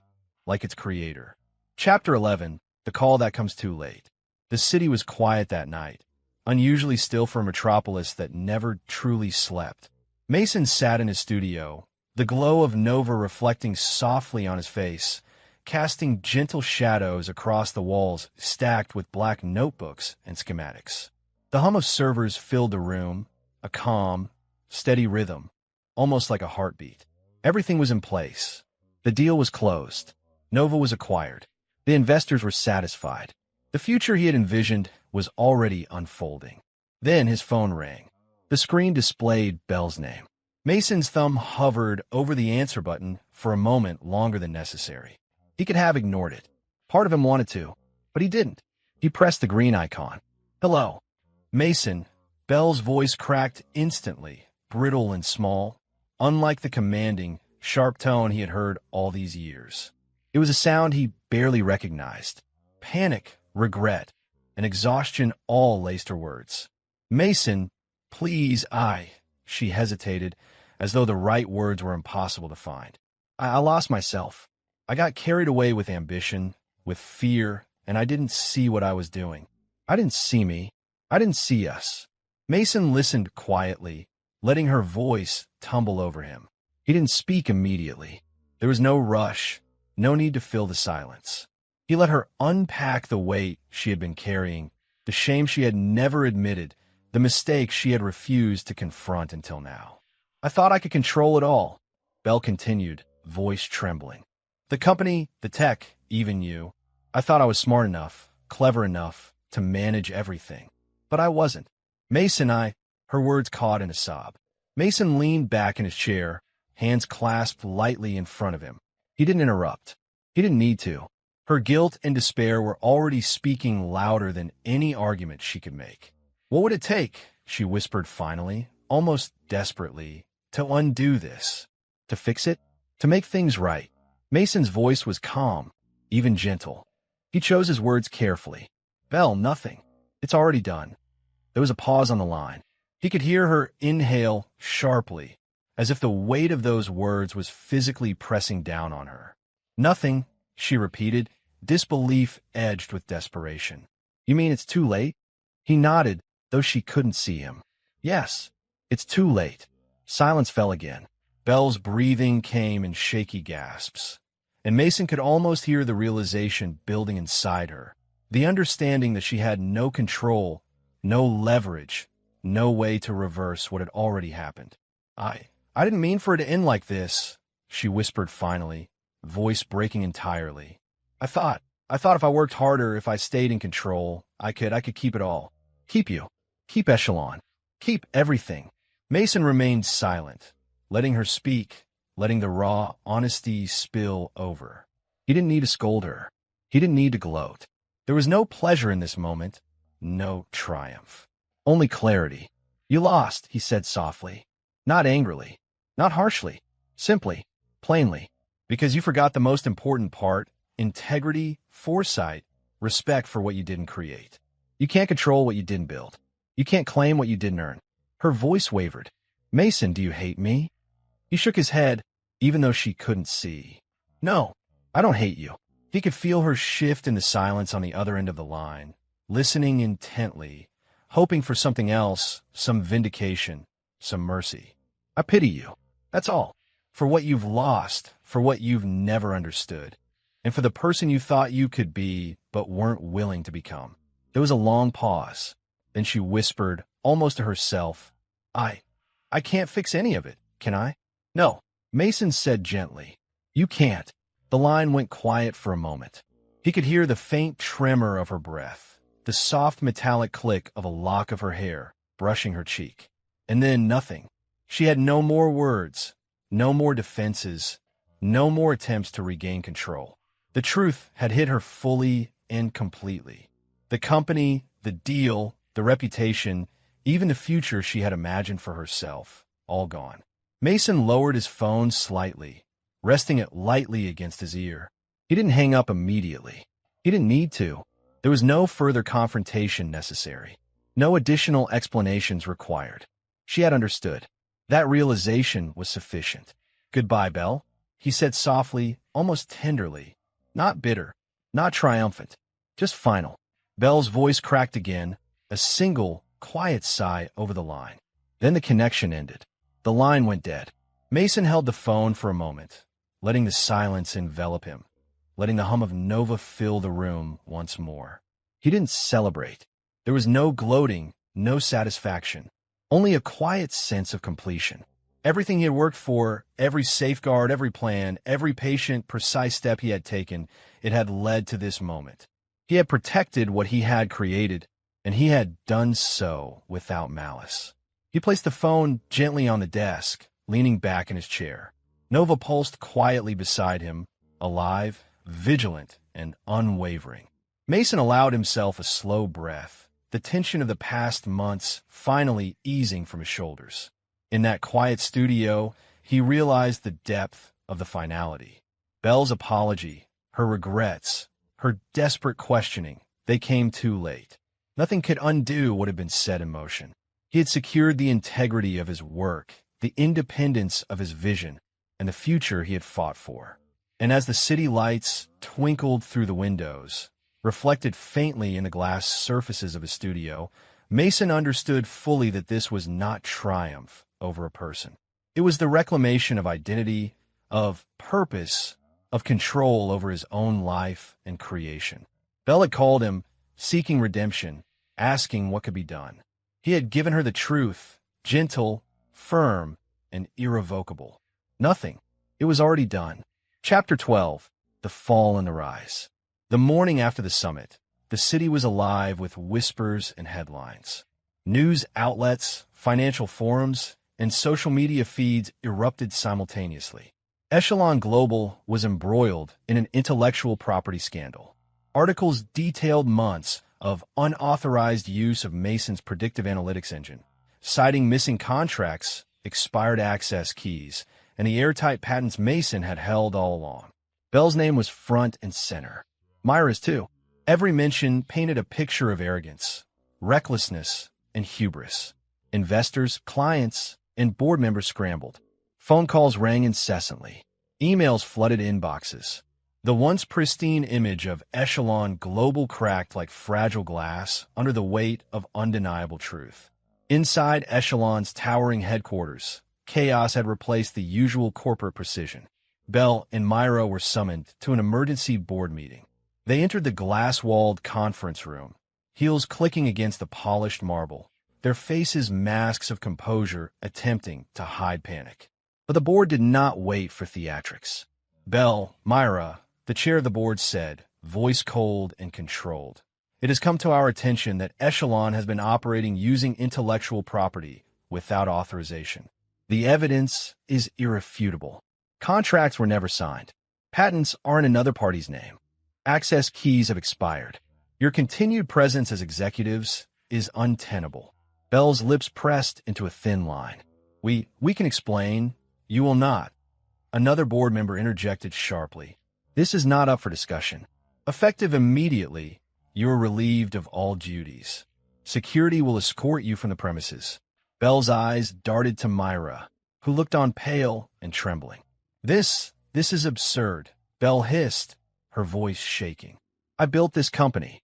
[SPEAKER 1] like its creator. Chapter 11, The Call That Comes Too Late. The city was quiet that night, unusually still for a metropolis that never truly slept. Mason sat in his studio, the glow of Nova reflecting softly on his face, casting gentle shadows across the walls stacked with black notebooks and schematics. The hum of servers filled the room, a calm, steady rhythm, almost like a heartbeat. Everything was in place. The deal was closed. Nova was acquired. The investors were satisfied. The future he had envisioned was already unfolding. Then his phone rang. The screen displayed Belle's name. Mason's thumb hovered over the answer button for a moment longer than necessary. He could have ignored it. Part of him wanted to, but he didn't. He pressed the green icon. Hello. Mason. Belle's voice cracked instantly, brittle and small, unlike the commanding, sharp tone he had heard all these years. It was a sound he barely recognized. Panic, regret, and exhaustion all laced her words. Mason, please, she hesitated, as though the right words were impossible to find. I lost myself. I got carried away with ambition, with fear, and I didn't see what I was doing. I didn't see me. I didn't see us. Mason listened quietly, letting her voice tumble over him. He didn't speak immediately. There was no rush, no need to fill the silence. He let her unpack the weight she had been carrying, the shame she had never admitted, the mistakes she had refused to confront until now. I thought I could control it all, Belle continued, voice trembling. The company, the tech, even you. I thought I was smart enough, clever enough to manage everything. But I wasn't. Mason, her words caught in a sob. Mason leaned back in his chair, hands clasped lightly in front of him. He didn't interrupt. He didn't need to. Her guilt and despair were already speaking louder than any argument she could make. What would it take, she whispered finally, almost desperately, to undo this? To fix it? To make things right? Mason's voice was calm, even gentle. He chose his words carefully. Belle, nothing. It's already done. There was a pause on the line. He could hear her inhale sharply, as if the weight of those words was physically pressing down on her. Nothing, she repeated, disbelief edged with desperation. You mean it's too late? He nodded, though she couldn't see him. Yes, it's too late. Silence fell again. Belle's breathing came in shaky gasps, and Mason could almost hear the realization building inside her, the understanding that she had no control, no leverage, no way to reverse what had already happened. I didn't mean for it to end like this, she whispered finally, voice breaking entirely. I thought if I worked harder, if I stayed in control, I could keep it all. Keep you. Keep Echelon. Keep everything. Mason remained silent, letting her speak, letting the raw honesty spill over. He didn't need to scold her. He didn't need to gloat. There was no pleasure in this moment, no triumph. Only clarity. You lost, he said softly. Not angrily, not harshly, simply, plainly, because you forgot the most important part, integrity, foresight, respect for what you didn't create. You can't control what you didn't build. You can't claim what you didn't earn. Her voice wavered. Mason, do you hate me? He shook his head, even though she couldn't see. No, I don't hate you. He could feel her shift in the silence on the other end of the line, listening intently, hoping for something else, some vindication, some mercy. I pity you. That's all. For what you've lost, for what you've never understood, and for the person you thought you could be but weren't willing to become. There was a long pause. Then she whispered, almost to herself, I can't fix any of it, can I? No, Mason said gently. You can't. The line went quiet for a moment. He could hear the faint tremor of her breath, the soft metallic click of a lock of her hair brushing her cheek. And then nothing. She had no more words, no more defenses, no more attempts to regain control. The truth had hit her fully and completely. The company, the deal, the reputation, Even the future she had imagined for herself, all gone. Mason lowered his phone slightly, resting it lightly against his ear. He didn't hang up immediately. He didn't need to. There was no further confrontation necessary. No additional explanations required. She had understood. That realization was sufficient. "Goodbye, Belle," he said softly, almost tenderly. Not bitter, not triumphant, just final. Belle's voice cracked again, a single, quiet sigh over the line. Then the connection ended. The line went dead. Mason held the phone for a moment, letting the silence envelop him, letting the hum of Nova fill the room once more. He didn't celebrate. There was no gloating, no satisfaction, only a quiet sense of completion. Everything he had worked for, every safeguard, every plan, every patient, precise step he had taken, it had led to this moment. He had protected what he had created, and he had done so without malice. He placed the phone gently on the desk, leaning back in his chair. Nova pulsed quietly beside him, alive, vigilant, and unwavering. Mason allowed himself a slow breath, the tension of the past months finally easing from his shoulders. In that quiet studio, he realized the depth of the finality. Belle's apology, her regrets, her desperate questioning, they came too late. Nothing could undo what had been set in motion. He had secured the integrity of his work, the independence of his vision, and the future he had fought for. And as the city lights twinkled through the windows, reflected faintly in the glass surfaces of his studio, Mason understood fully that this was not triumph over a person. It was the reclamation of identity, of purpose, of control over his own life and creation. Belle had called him, seeking redemption, asking what could be done. He had given her the truth, gentle, firm, and irrevocable. Nothing. It was already done. Chapter 12. The Fall and the Rise. The morning after the summit, the city was alive with whispers and headlines. News outlets, financial forums, and social media feeds erupted simultaneously. Echelon Global was embroiled in an intellectual property scandal. Articles detailed months of unauthorized use of Mason's predictive analytics engine, citing missing contracts, expired access keys, and the airtight patents Mason had held all along. Belle's name was front and center. Myra's too. Every mention painted a picture of arrogance, recklessness, and hubris. Investors, clients, and board members scrambled. Phone calls rang incessantly. Emails flooded inboxes. The once pristine image of Echelon Global cracked like fragile glass under the weight of undeniable truth. Inside Echelon's towering headquarters, chaos had replaced the usual corporate precision. Belle and Myra were summoned to an emergency board meeting. They entered the glass-walled conference room, heels clicking against the polished marble, their faces masks of composure attempting to hide panic. But the board did not wait for theatrics. Belle, Myra, the chair of the board said, voice cold and controlled, "It has come to our attention that Echelon has been operating using intellectual property without authorization. The evidence is irrefutable. Contracts were never signed. Patents are in another party's name. Access keys have expired. Your continued presence as executives is untenable." Belle's lips pressed into a thin line. We can explain. You will not." Another board member interjected sharply. "This is not up for discussion. Effective immediately, you are relieved of all duties. Security will escort you from the premises." Belle's eyes darted to Myra, who looked on pale and trembling. This is absurd," Belle hissed, her voice shaking. "I built this company."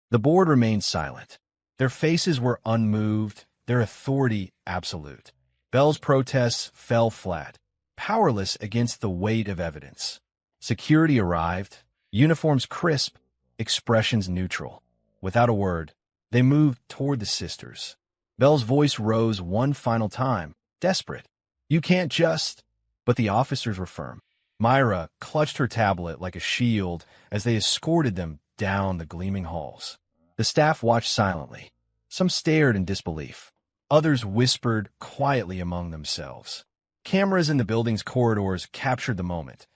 [SPEAKER 1] The board remained silent. Their faces were unmoved, their authority absolute. Belle's protests fell flat, powerless against the weight of evidence. Security arrived, uniforms crisp, expressions neutral. Without a word, they moved toward the sisters. Belle's voice rose one final time, desperate. "You can't just—" But the officers were firm. Myra clutched her tablet like a shield as they escorted them down the gleaming halls. The staff watched silently. Some stared in disbelief. Others whispered quietly among themselves. Cameras in the building's corridors captured the moment.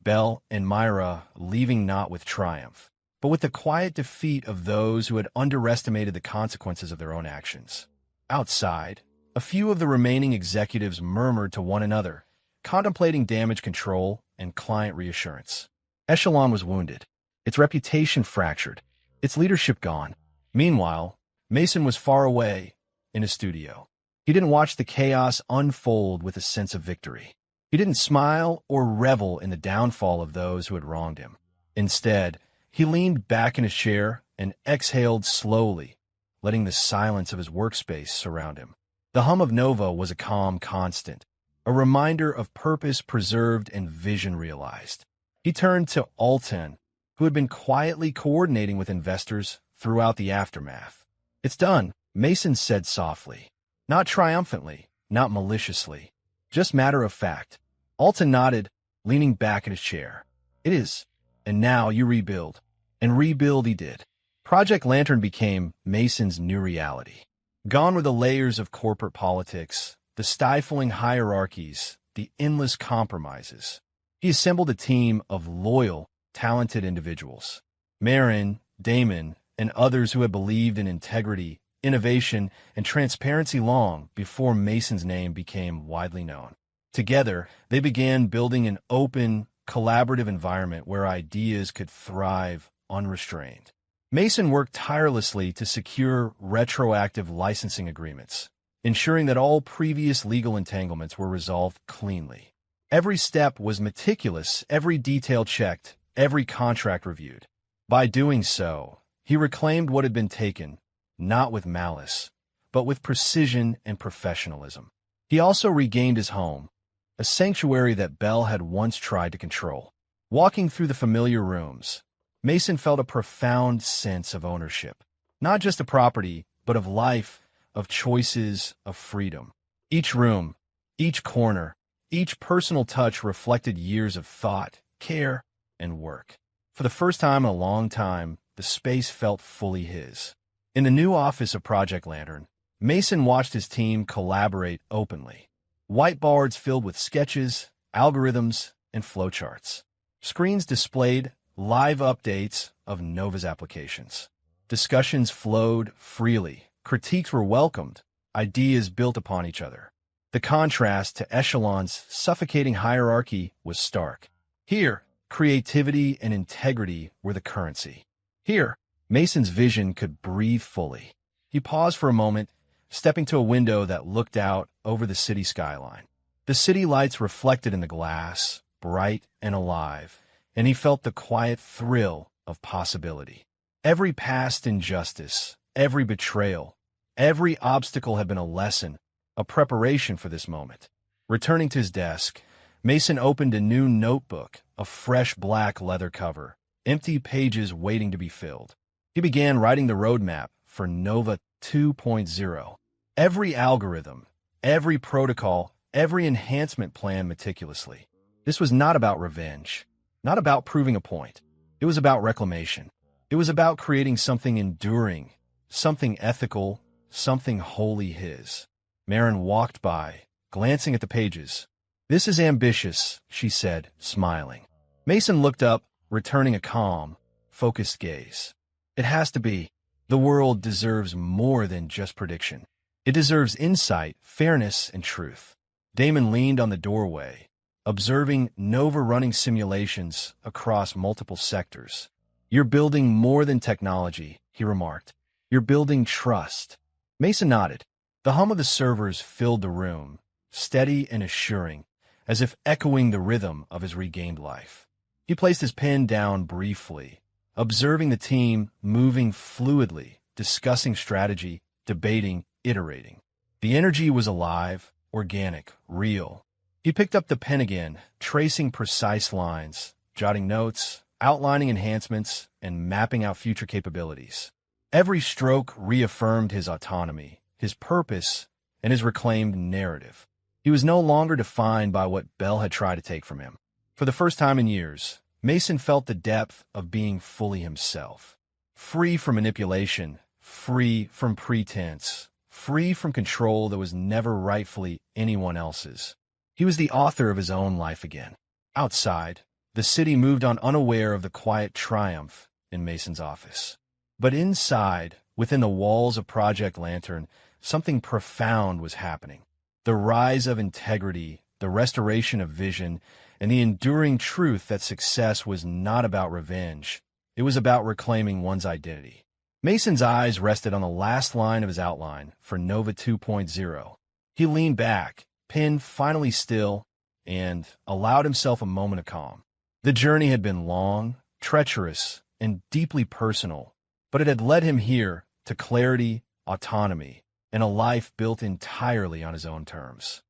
[SPEAKER 1] Belle and Myra leaving not with triumph, but with the quiet defeat of those who had underestimated the consequences of their own actions. Outside, a few of the remaining executives murmured to one another, contemplating damage control and client reassurance. Echelon was wounded, its reputation fractured, its leadership gone. Meanwhile, Mason was far away in his studio. He didn't watch the chaos unfold with a sense of victory. He didn't smile or revel in the downfall of those who had wronged him. Instead, he leaned back in his chair and exhaled slowly, letting the silence of his workspace surround him. The hum of Nova was a calm constant, a reminder of purpose preserved and vision realized. He turned to Alton, who had been quietly coordinating with investors throughout the aftermath. "It's done," Mason said softly. Not triumphantly, not maliciously, just matter of fact. Alton nodded, leaning back in his chair. "It is. And now you rebuild." And rebuild he did. Project Lantern became Mason's new reality. Gone were the layers of corporate politics, the stifling hierarchies, the endless compromises. He assembled a team of loyal, talented individuals. Marin, Damon, and others who had believed in integrity, innovation, and transparency long before Mason's name became widely known. Together, they began building an open, collaborative environment where ideas could thrive unrestrained. Mason worked tirelessly to secure retroactive licensing agreements, ensuring that all previous legal entanglements were resolved cleanly. Every step was meticulous, every detail checked, every contract reviewed. By doing so, he reclaimed what had been taken, not with malice, but with precision and professionalism. He also regained his home, a sanctuary that Bell had once tried to control. Walking through the familiar rooms, Mason felt a profound sense of ownership, not just of property, but of life, of choices, of freedom. Each room, each corner, each personal touch reflected years of thought, care, and work. For the first time in a long time, the space felt fully his. In the new office of Project Lantern, Mason watched his team collaborate openly. Whiteboards filled with sketches, algorithms, and flowcharts. Screens displayed live updates of Nova's applications. Discussions flowed freely. Critiques were welcomed. Ideas built upon each other. The contrast to Echelon's suffocating hierarchy was stark. Here, creativity and integrity were the currency. Here, Mason's vision could breathe fully. He paused for a moment, stepping to a window that looked out over the city skyline. The city lights reflected in the glass, bright and alive, and he felt the quiet thrill of possibility. Every past injustice, every betrayal, every obstacle had been a lesson, a preparation for this moment. Returning to his desk, Mason opened a new notebook, a fresh black leather cover, empty pages waiting to be filled. He began writing the roadmap for Nova 2.0. Every algorithm, every protocol, every enhancement planned meticulously. This was not about revenge, not about proving a point. It was about reclamation. It was about creating something enduring, something ethical, something wholly his. Marin walked by, glancing at the pages. "This is ambitious," she said, smiling. Mason looked up, returning a calm, focused gaze. "It has to be. The world deserves more than just prediction. It deserves insight, fairness, and truth." Damon leaned on the doorway, observing Nova running simulations across multiple sectors. "You're building more than technology," he remarked. "You're building trust." Mason nodded. The hum of the servers filled the room, steady and assuring, as if echoing the rhythm of his regained life. He placed his pen down briefly, observing the team moving fluidly, discussing strategy, debating, iterating. The energy was alive, organic, real. He picked up the pen again, tracing precise lines, jotting notes, outlining enhancements, and mapping out future capabilities. Every stroke reaffirmed his autonomy, his purpose, and his reclaimed narrative. He was no longer defined by what Bell had tried to take from him. For the first time in years, Mason felt the depth of being fully himself. Free from manipulation, free from pretense, free from control that was never rightfully anyone else's. He was the author of his own life again. Outside, the city moved on unaware of the quiet triumph in Mason's office. But inside, within the walls of Project Lantern, something profound was happening. The rise of integrity, the restoration of vision, and the enduring truth that success was not about revenge. It was about reclaiming one's identity. Mason's eyes rested on the last line of his outline for Nova 2.0. He leaned back, pen finally still, and allowed himself a moment of calm. The journey had been long, treacherous, and deeply personal, but it had led him here to clarity, autonomy, and a life built entirely on his own terms.